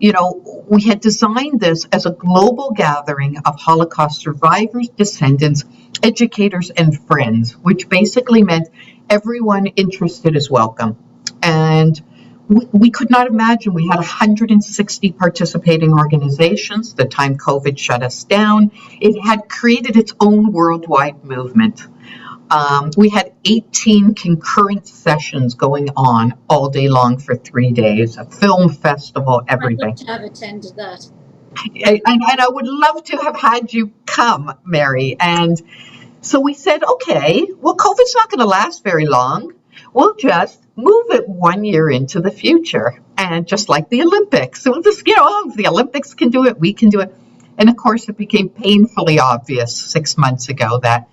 Speaker 2: we had designed this as a global gathering of Holocaust survivors, descendants, educators, and friends, which basically meant everyone interested is welcome. And we could not imagine. We had 160 participating organizations. The time COVID shut us down, it had created its own worldwide movement. We had 18 concurrent sessions going on all day long for 3 days, a film festival,
Speaker 1: I'd
Speaker 2: everything.
Speaker 1: love to have attended that.
Speaker 2: And I would love to have had you come, Mary. And so we said, okay, well, COVID's not going to last very long. We'll just move it 1 year into the future. And just like the Olympics, so we'll just, if the Olympics can do it, we can do it. And of course, it became painfully obvious 6 months ago that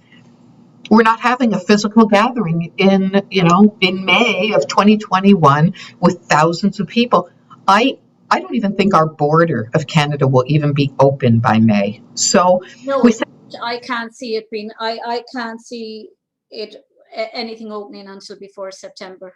Speaker 2: we're not having a physical gathering in May of 2021 with thousands of people. I don't even think our border of Canada will even be open by May. So
Speaker 1: No,
Speaker 2: we said,
Speaker 1: I can't see it being. I can't see it anything opening until before September.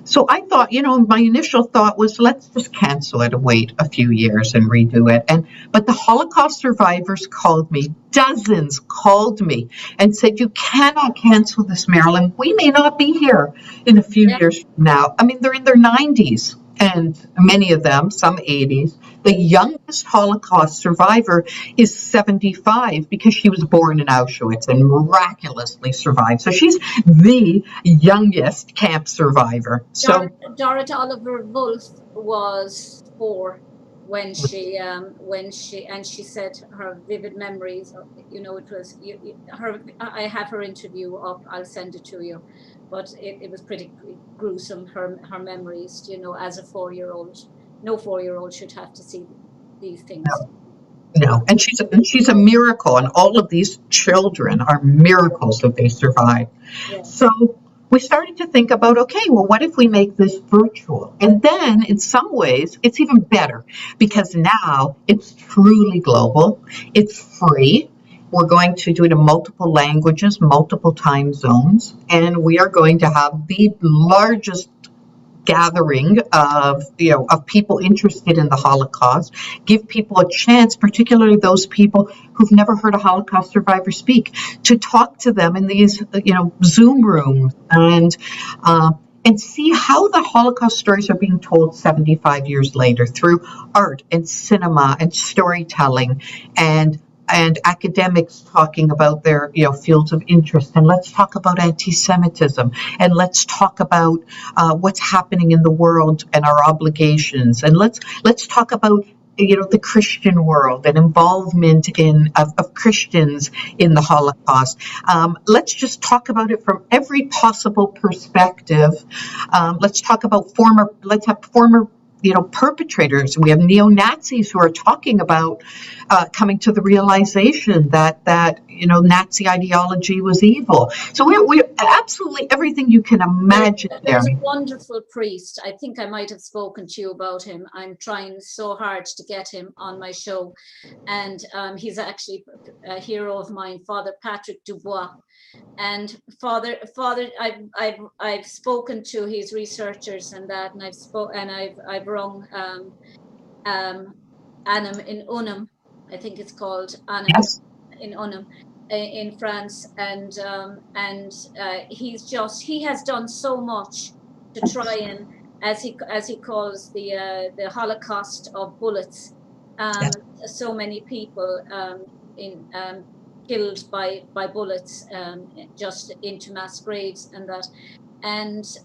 Speaker 2: so I thought, my initial thought was let's just cancel it and wait a few years and redo it. But the Holocaust survivors called me, dozens called me and said, you cannot cancel this, Marilyn. We may not be here in a few years from now. I mean, they're in their 90s. And many of them, some 80s. The youngest Holocaust survivor is 75 because she was born in Auschwitz and miraculously survived. So she's the youngest camp survivor. So
Speaker 1: Dorrit Oliver Wolf was 4 when she said her vivid memories. It was her. I have her interview up. I'll send it to you. But it was pretty gruesome, her memories, as a 4-year-old. No 4-year-old should have to see these things.
Speaker 2: No, and she's a miracle, and all of these children are miracles that they survived. Yeah. So we started to think about, okay, well, what if we make this virtual? And then in some ways, it's even better because now it's truly global. It's free. We're going to do it in multiple languages, multiple time zones, and we are going to have the largest gathering of people interested in the Holocaust, give people a chance, particularly those people who've never heard a Holocaust survivor speak, to talk to them in these Zoom rooms and see how the Holocaust stories are being told 75 years later through art and cinema and storytelling and academics talking about their fields of interest. And let's talk about anti-Semitism, and let's talk about what's happening in the world and our obligations, and let's talk about the Christian world and involvement of Christians in the Holocaust. Let's just talk about it from every possible perspective. Let's talk about let's have former perpetrators. We have neo-Nazis who are talking about coming to the realization that Nazi ideology was evil. So we absolutely everything you can imagine.
Speaker 1: There's a wonderful priest. I think I might have spoken to you about him. I'm trying so hard to get him on my show, and he's actually a hero of mine, Father Patrick Dubois. And Father, I've spoken to his researchers and that, and I've rung Anam in Unum, I think it's called Anam. Yes. In Unum, in France, and he has done so much to try and, as he calls the Holocaust of bullets. Yes. So many people killed by bullets just into mass graves and that, and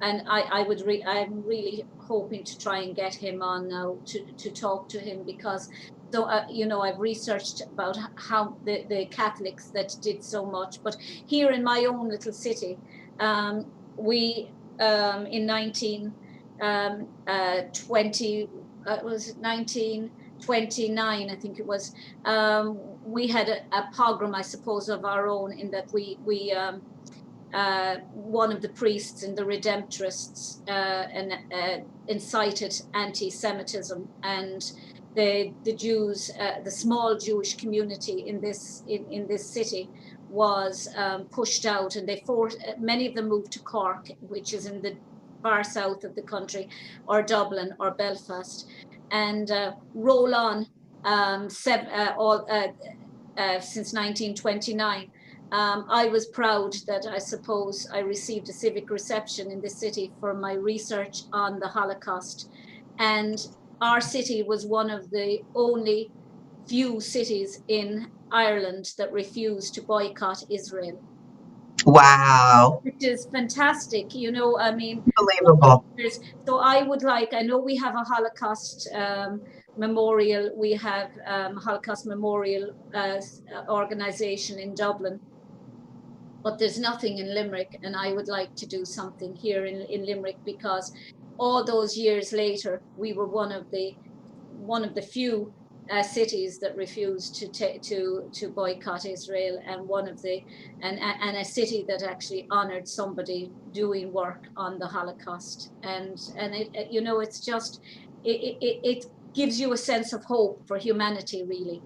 Speaker 1: I'm really hoping to try and get him on now to talk to him, because I've researched about how the Catholics that did so much, but here in my own little city, we in 1929, I think it was, we had a pogrom, I suppose, of our own, in that we one of the priests in the Redemptorists incited anti-Semitism, and the Jews, the small Jewish community in this city was pushed out, and many of them moved to Cork, which is in the far south of the country, or Dublin or Belfast, and roll on since 1929. I was proud that I suppose I received a civic reception in the city for my research on the Holocaust. And our city was one of the only few cities in Ireland that refused to boycott Israel.
Speaker 2: Wow.
Speaker 1: which is fantastic. You know, I mean,
Speaker 2: Unbelievable.
Speaker 1: so I would like, I know we have a Holocaust memorial, we have Holocaust Memorial organization in Dublin, but there's nothing in Limerick, and I would like to do something here in Limerick, because all those years later, we were one of the few cities that refused to boycott Israel, and one of the and a city that actually honored somebody doing work on the Holocaust, and you know, it's just it gives you a sense of hope for humanity, really.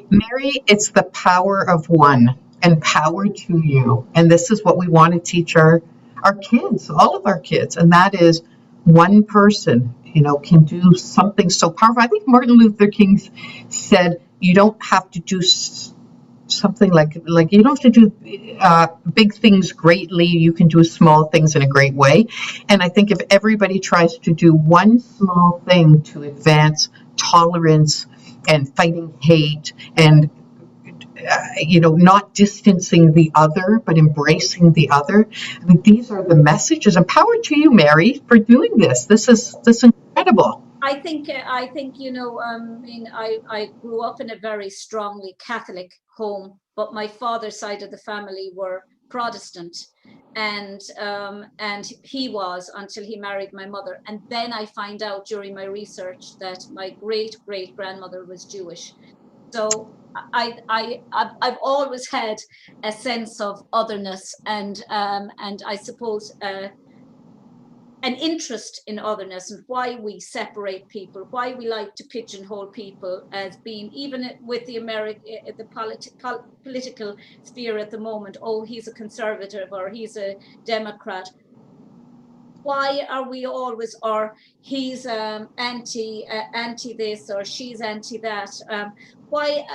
Speaker 2: Mary, it's the power of one, and power to you. And this is what we want to teach our kids, all of our kids. And that is one person, can do something so powerful. I think Martin Luther King said, you don't have to do something like you don't have to do big things greatly. You can do small things in a great way. And I think if everybody tries to do one small thing to advance tolerance and fighting hate and not distancing the other, but embracing the other. I mean, these are the messages. And power to you, Mary, for doing this. This is incredible.
Speaker 1: I think I mean, I grew up in a very strongly Catholic home, but my father's side of the family were Protestant, and he was, until he married my mother. And then I find out during my research that my great grandmother was Jewish. So I've always had a sense of otherness, and I suppose an interest in otherness, and why we separate people, why we like to pigeonhole people as being, even with the political sphere at the moment, oh, he's a conservative or he's a Democrat. Why are we always, or he's anti this, or she's anti that? Why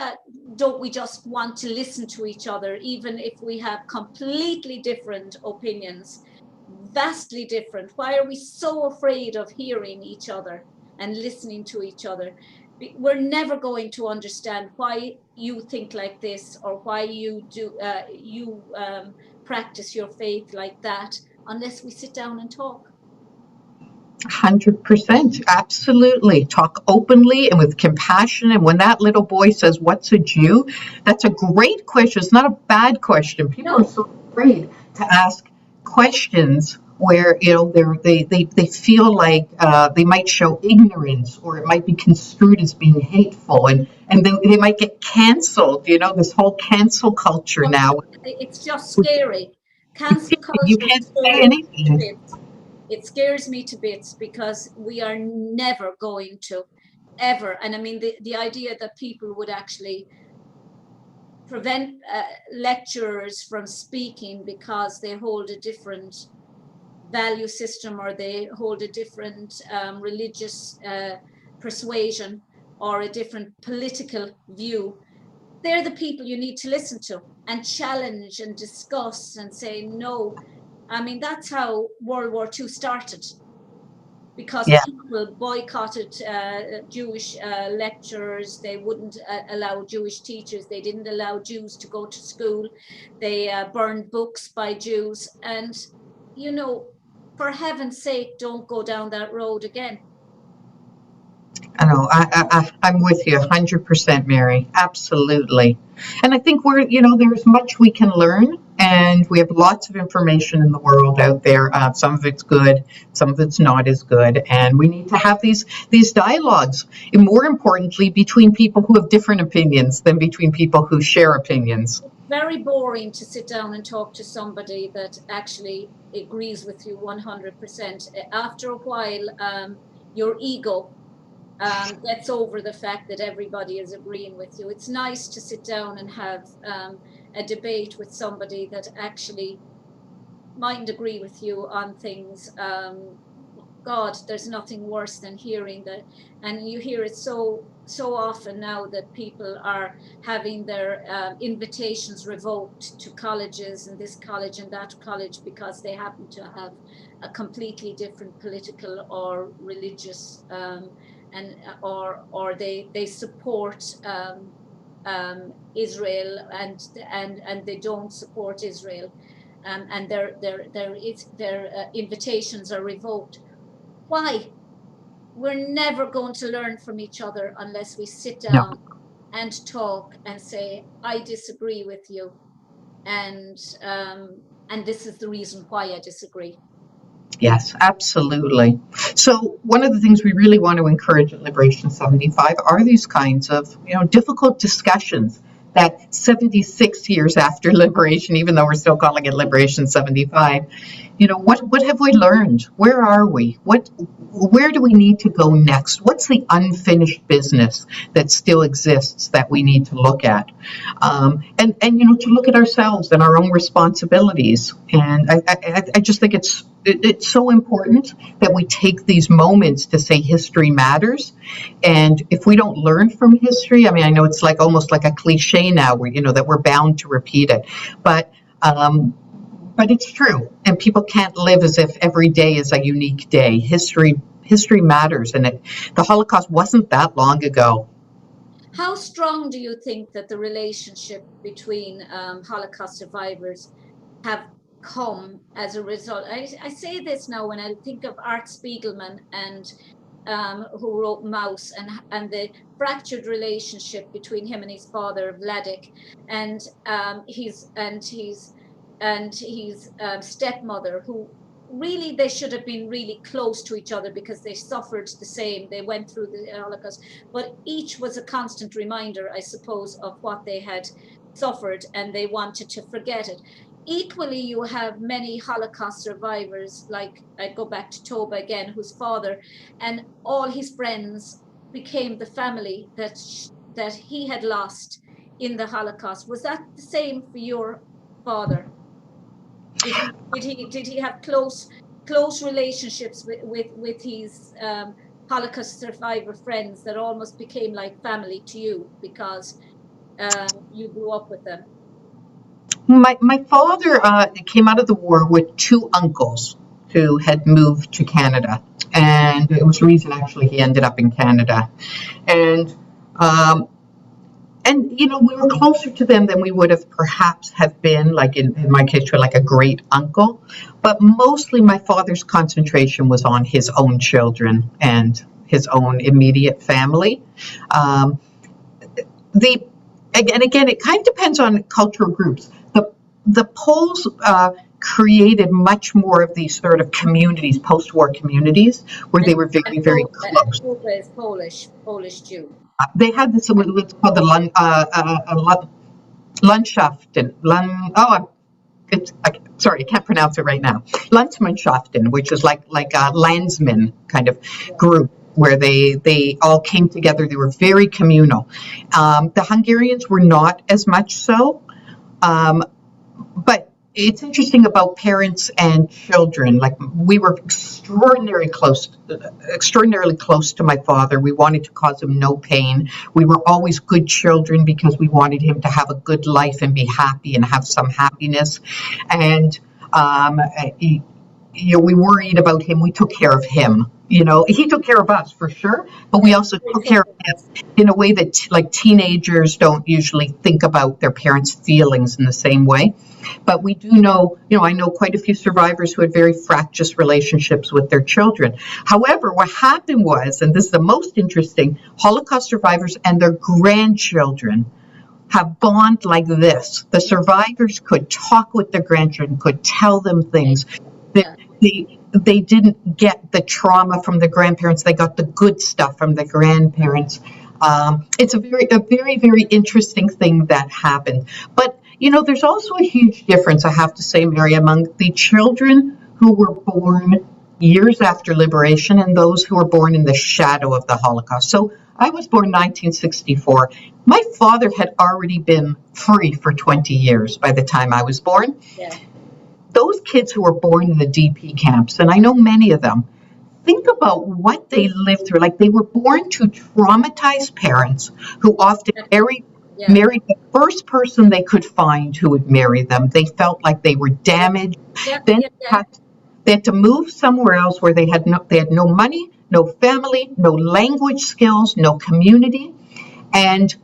Speaker 1: don't we just want to listen to each other, even if we have completely different opinions, vastly different? Why are we so afraid of hearing each other and listening to each other? We're never going to understand why you think like this, or why you practice your faith like that, unless we sit down and talk.
Speaker 2: 100%. Absolutely. Talk openly and with compassion. And when that little boy says, "What's a Jew?" that's a great question. It's not a bad question. People are so afraid to ask questions where they feel like they might show ignorance, or it might be construed as being hateful, and they might get canceled. This whole cancel culture now.
Speaker 1: It's just scary. Cancel culture.
Speaker 2: You can't say anything.
Speaker 1: It scares me to bits, because we are never going to ever. And I mean, the idea that people would actually prevent lecturers from speaking because they hold a different value system, or they hold a different religious persuasion, or a different political view. They're the people you need to listen to and challenge and discuss and say no. I mean, that's how World War II started, because people boycotted Jewish lecturers. They wouldn't allow Jewish teachers. They didn't allow Jews to go to school. They burned books by Jews. And, for heaven's sake, don't go down that road again.
Speaker 2: I know. I'm with you 100%, Mary. Absolutely. And I think there's much we can learn, and we have lots of information in the world out there. Some of it's good, some of it's not as good, and we need to have these dialogues, and more importantly, between people who have different opinions than between people who share opinions.
Speaker 1: It's very boring to sit down and talk to somebody that actually agrees with you 100%. After a while, your ego gets over the fact that everybody is agreeing with you. It's nice to sit down and have a debate with somebody that actually mightn't agree with you on things. God, there's nothing worse than hearing that. And you hear it so often now, that people are having their invitations revoked to colleges, and this college and that college, because they happen to have a completely different political or religious or they support Israel, and they don't support Israel, and their invitations are revoked. Why? We're never going to learn from each other unless we sit down and talk and say, I disagree with you, and this is the reason why I disagree.
Speaker 2: Yes, absolutely. So one of the things we really want to encourage at Liberation 75 are these kinds of, difficult discussions that 76 years after liberation, even though we're still calling it Liberation 75, what have we learned? Where are we? Where do we need to go next? What's the unfinished business that still exists that we need to look at? And to look at ourselves and our own responsibilities. And I just think it's so important that we take these moments to say history matters. And if we don't learn from history, I know it's almost like a cliche now, where that we're bound to repeat it. But it's true, and people can't live as if every day is a unique day. History matters, and the Holocaust wasn't that long ago.
Speaker 1: How strong do you think that the relationship between Holocaust survivors have come as a result? I say this now when I think of Art Spiegelman, and who wrote Maus, and the fractured relationship between him and his father Vladek, and his stepmother, who really, they should have been really close to each other because they suffered the same. They went through the Holocaust, but each was a constant reminder, I suppose, of what they had suffered, and they wanted to forget it. Equally, you have many Holocaust survivors, like I go back to Toba again, whose father and all his friends became the family that he had lost in the Holocaust. Was that the same for your father? Did he have close relationships with his Holocaust survivor friends that almost became like family to you because you grew up with them?
Speaker 2: My father came out of the war with two uncles who had moved to Canada, and it was the reason actually he ended up in Canada. And we were closer to them than we would have perhaps have been, like in my case, to like a great uncle. But mostly my father's concentration was on his own children and his own immediate family. Again, it kind of depends on cultural groups. The Poles created much more of these sort of communities, post-war communities, where they were very, very close.
Speaker 1: Polish Jew.
Speaker 2: They had this what's called the Landschaften. Sorry, I can't pronounce it right now. Landsmannschaften, which is like a landsman kind of group, where they all came together. They were very communal. The Hungarians were not as much so, but it's interesting about parents and children. Like, we were extraordinarily close to my father. We wanted to cause him no pain. We were always good children because we wanted him to have a good life and be happy and have some happiness. And we worried about him. We took care of him. He took care of us for sure, but we also took care of him in a way that like teenagers don't usually think about their parents' feelings in the same way. But we do know, I know quite a few survivors who had very fractious relationships with their children. However, what happened was, and this is the most interesting, Holocaust survivors and their grandchildren have bond like this. The survivors could talk with their grandchildren, could tell them things. They didn't get the trauma from the grandparents. They got the good stuff from the grandparents. It's a very, very interesting thing that happened. But, there's also a huge difference, I have to say, Mary, among the children who were born years after liberation and those who were born in the shadow of the Holocaust. So I was born in 1964. My father had already been free for 20 years by the time I was born.
Speaker 1: Yeah.
Speaker 2: Those kids who were born in the DP camps, and I know many of them, think about what they lived through. Like, they were born to traumatized parents who often married the first person they could find who would marry them. They felt like they were damaged. They had to move somewhere else where they had no money, no family, no language skills, no community. And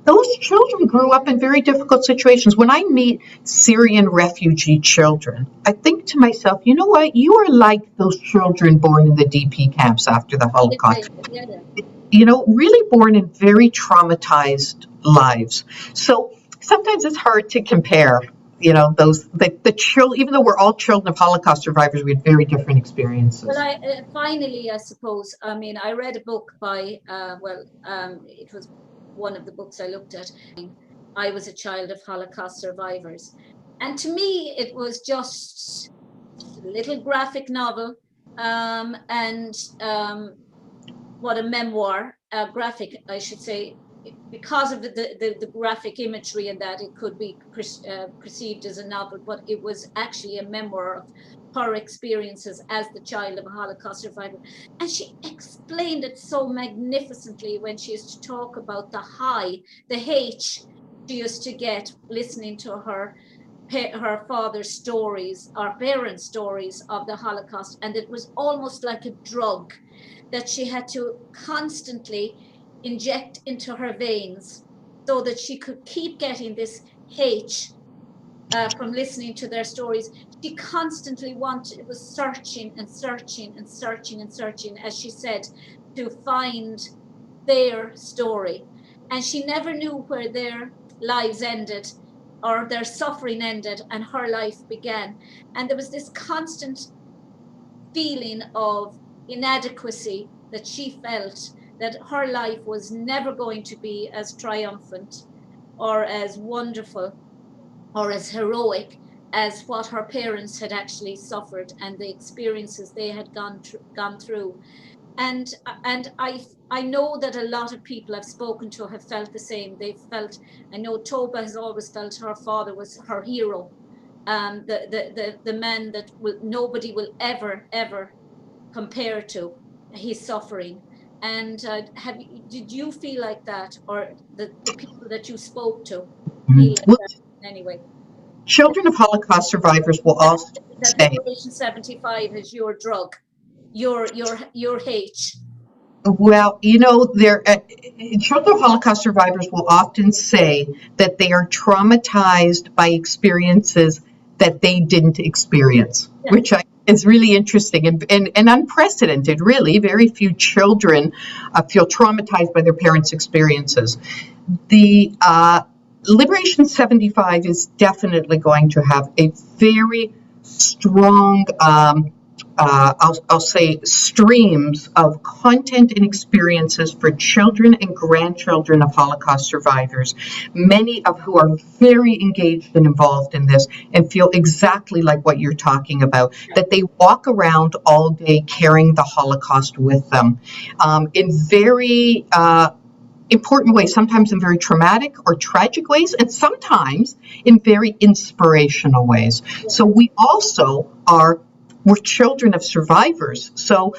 Speaker 2: those children grew up in very difficult situations. When I meet Syrian refugee children, I think to myself, you know what? You are like those children born in the DP camps after the Holocaust.
Speaker 1: Yeah, yeah.
Speaker 2: You know, really born in very traumatized lives. So sometimes it's hard to compare. You know, the children. Even though we're all children of Holocaust survivors, we had very different experiences.
Speaker 1: Well, finally, I suppose. I mean, I read a book by. It was one of the books I looked at. I was a child of Holocaust survivors, and to me, it was just a little graphic novel, and what a memoir, graphic, I should say, because of the graphic imagery and that it could be perceived as a novel, but it was actually a memoir of her experiences as the child of a Holocaust survivor. And she explained it so magnificently when she used to talk about the H she used to get listening to her father's stories, our parents' stories of the Holocaust. And it was almost like a drug that she had to constantly inject into her veins so that she could keep getting this H from listening to their stories. She constantly was searching and searching and searching and searching, as she said, to find their story. And she never knew where their lives ended or their suffering ended and her life began. And there was this constant feeling of inadequacy that she felt, that her life was never going to be as triumphant or as wonderful or as heroic as what her parents had actually suffered and the experiences they had gone through. And I know that a lot of people I've spoken to have felt the same. I know Toba has always felt her father was her hero, the man that nobody will ever compare to his suffering. And did you feel like that, or the people that you spoke to feel like
Speaker 2: Well,
Speaker 1: that in any way?
Speaker 2: children of Holocaust survivors will also
Speaker 1: That
Speaker 2: say,
Speaker 1: Liberation75 is your drug, your H.
Speaker 2: well, you know, children of Holocaust survivors will often say that they are traumatized by experiences that they didn't experience, which is really interesting and unprecedented, really. Very few children feel traumatized by their parents' experiences. The Liberation 75 is definitely going to have a very strong I'll say streams of content and experiences for children and grandchildren of Holocaust survivors, many of who are very engaged and involved in this and feel exactly like what you're talking about, that they walk around all day carrying the Holocaust with them in very important ways, sometimes in very traumatic or tragic ways, and sometimes in very inspirational ways. So we're children of survivors. So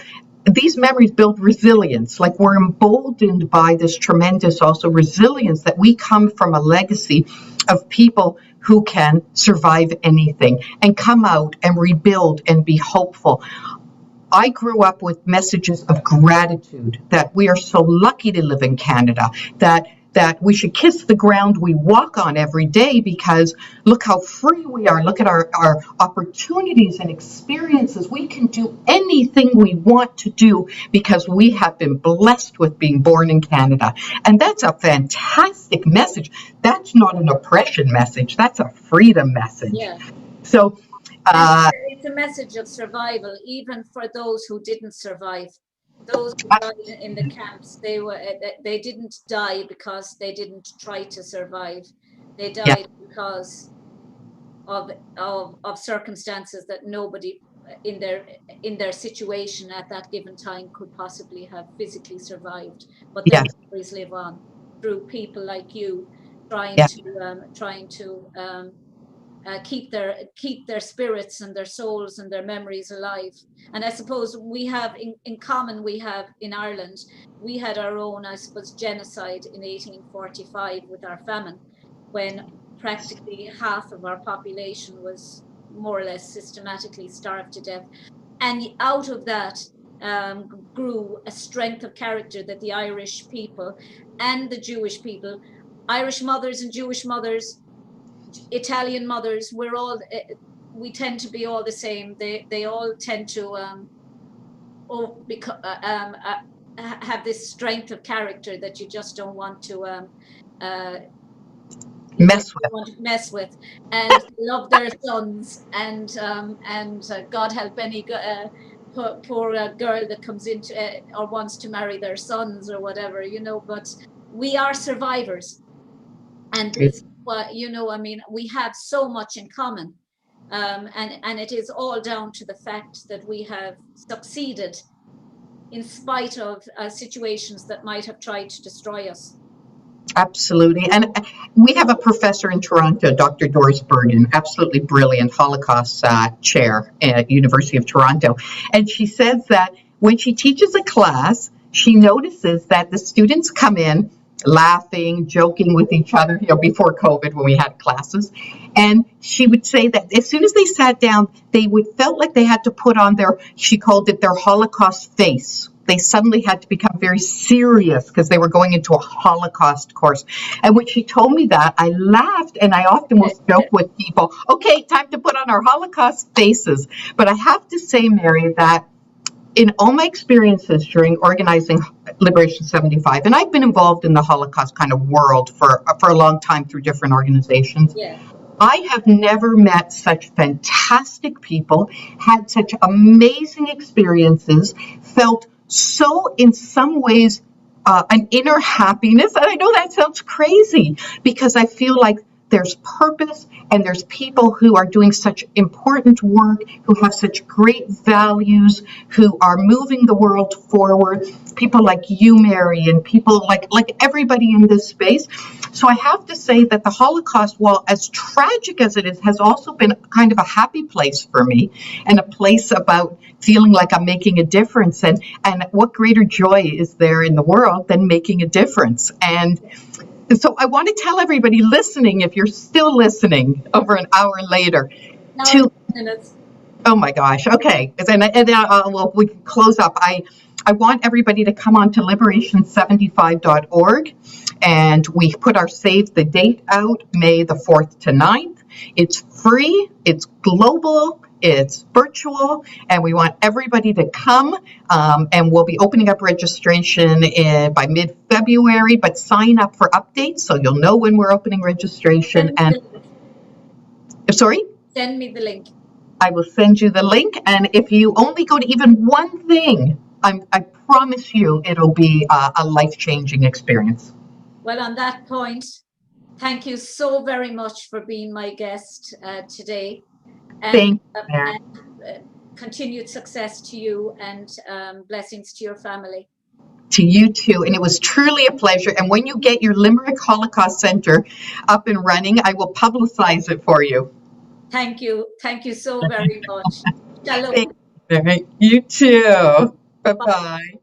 Speaker 2: these memories build resilience. Like, we're emboldened by this tremendous also resilience that we come from a legacy of people who can survive anything and come out and rebuild and be hopeful. I grew up with messages of gratitude, that we are so lucky to live in Canada, that we should kiss the ground we walk on every day because look how free we are. Look at our opportunities and experiences. We can do anything we want to do because we have been blessed with being born in Canada. And that's a fantastic message. That's not an oppression message. That's a freedom message.
Speaker 1: Yeah.
Speaker 2: So
Speaker 1: it's a message of survival, even for those who didn't survive. Those who died in the camps, they didn't die because they didn't try to survive. They died because of circumstances that nobody in their situation at that given time could possibly have physically survived. But their memories live on through people like you, trying to keep their spirits and their souls and their memories alive. And I suppose we have in common, we have in Ireland, we had our own, I suppose, genocide in 1845 with our famine, when practically half of our population was more or less systematically starved to death. And out of that grew a strength of character that the Irish people and the Jewish people Irish mothers and Jewish mothers, Italian mothers, we tend to be all the same. They all tend to have this strength of character that you just don't want to mess with, and love their sons, and God help any poor girl that comes into or wants to marry their sons or whatever, but we are survivors, and this is what, I mean, we have so much in common, and it is all down to the fact that we have succeeded in spite of situations that might have tried to destroy us.
Speaker 2: Absolutely. And we have a professor in Toronto, Dr. Doris Bergen, absolutely brilliant Holocaust chair at University of Toronto. And she says that when she teaches a class, she notices that the students come in laughing, joking with each other, before COVID when we had classes. And she would say that as soon as they sat down, they felt like they had to put on she called it their Holocaust face. They suddenly had to become very serious because they were going into a Holocaust course. And when she told me that, I laughed, and I often will joke with people, okay, time to put on our Holocaust faces. But I have to say, Mary, that in all my experiences during organizing Liberation 75, and I've been involved in the Holocaust kind of world for a long time through different organizations,
Speaker 1: yeah.
Speaker 2: I have never met such fantastic people, had such amazing experiences, felt so in some ways an inner happiness. And I know that sounds crazy because I feel like there's purpose and there's people who are doing such important work, who have such great values, who are moving the world forward. People like you, Mary, and people like everybody in this space. So I have to say that the Holocaust, while as tragic as it is, has also been kind of a happy place for me, and a place about feeling like I'm making a difference. And what greater joy is there in the world than making a difference? And so I want to tell everybody listening, if you're still listening over an hour later,
Speaker 1: minutes.
Speaker 2: Oh my gosh. Okay. And well, we can close up. I want everybody to come on to liberation75.org, and we put our save the date out May the 4th to 9th. It's free. It's global. It's virtual, and we want everybody to come, and we'll be opening up registration by mid-February, but sign up for updates so you'll know when we're opening registration. Sorry?
Speaker 1: Send me the link.
Speaker 2: I will send you the link, and if you only go to even one thing, I promise you it'll be a life-changing experience.
Speaker 1: Well, on that point, thank you so very much for being my guest today. And continued success to you, and blessings to your family.
Speaker 2: To you too. And it was truly a pleasure. And when you get your Limerick Holocaust Center up and running, I will publicize it for you.
Speaker 1: Thank you. Thank you so very much. Shalom.
Speaker 2: You too. Bye-bye.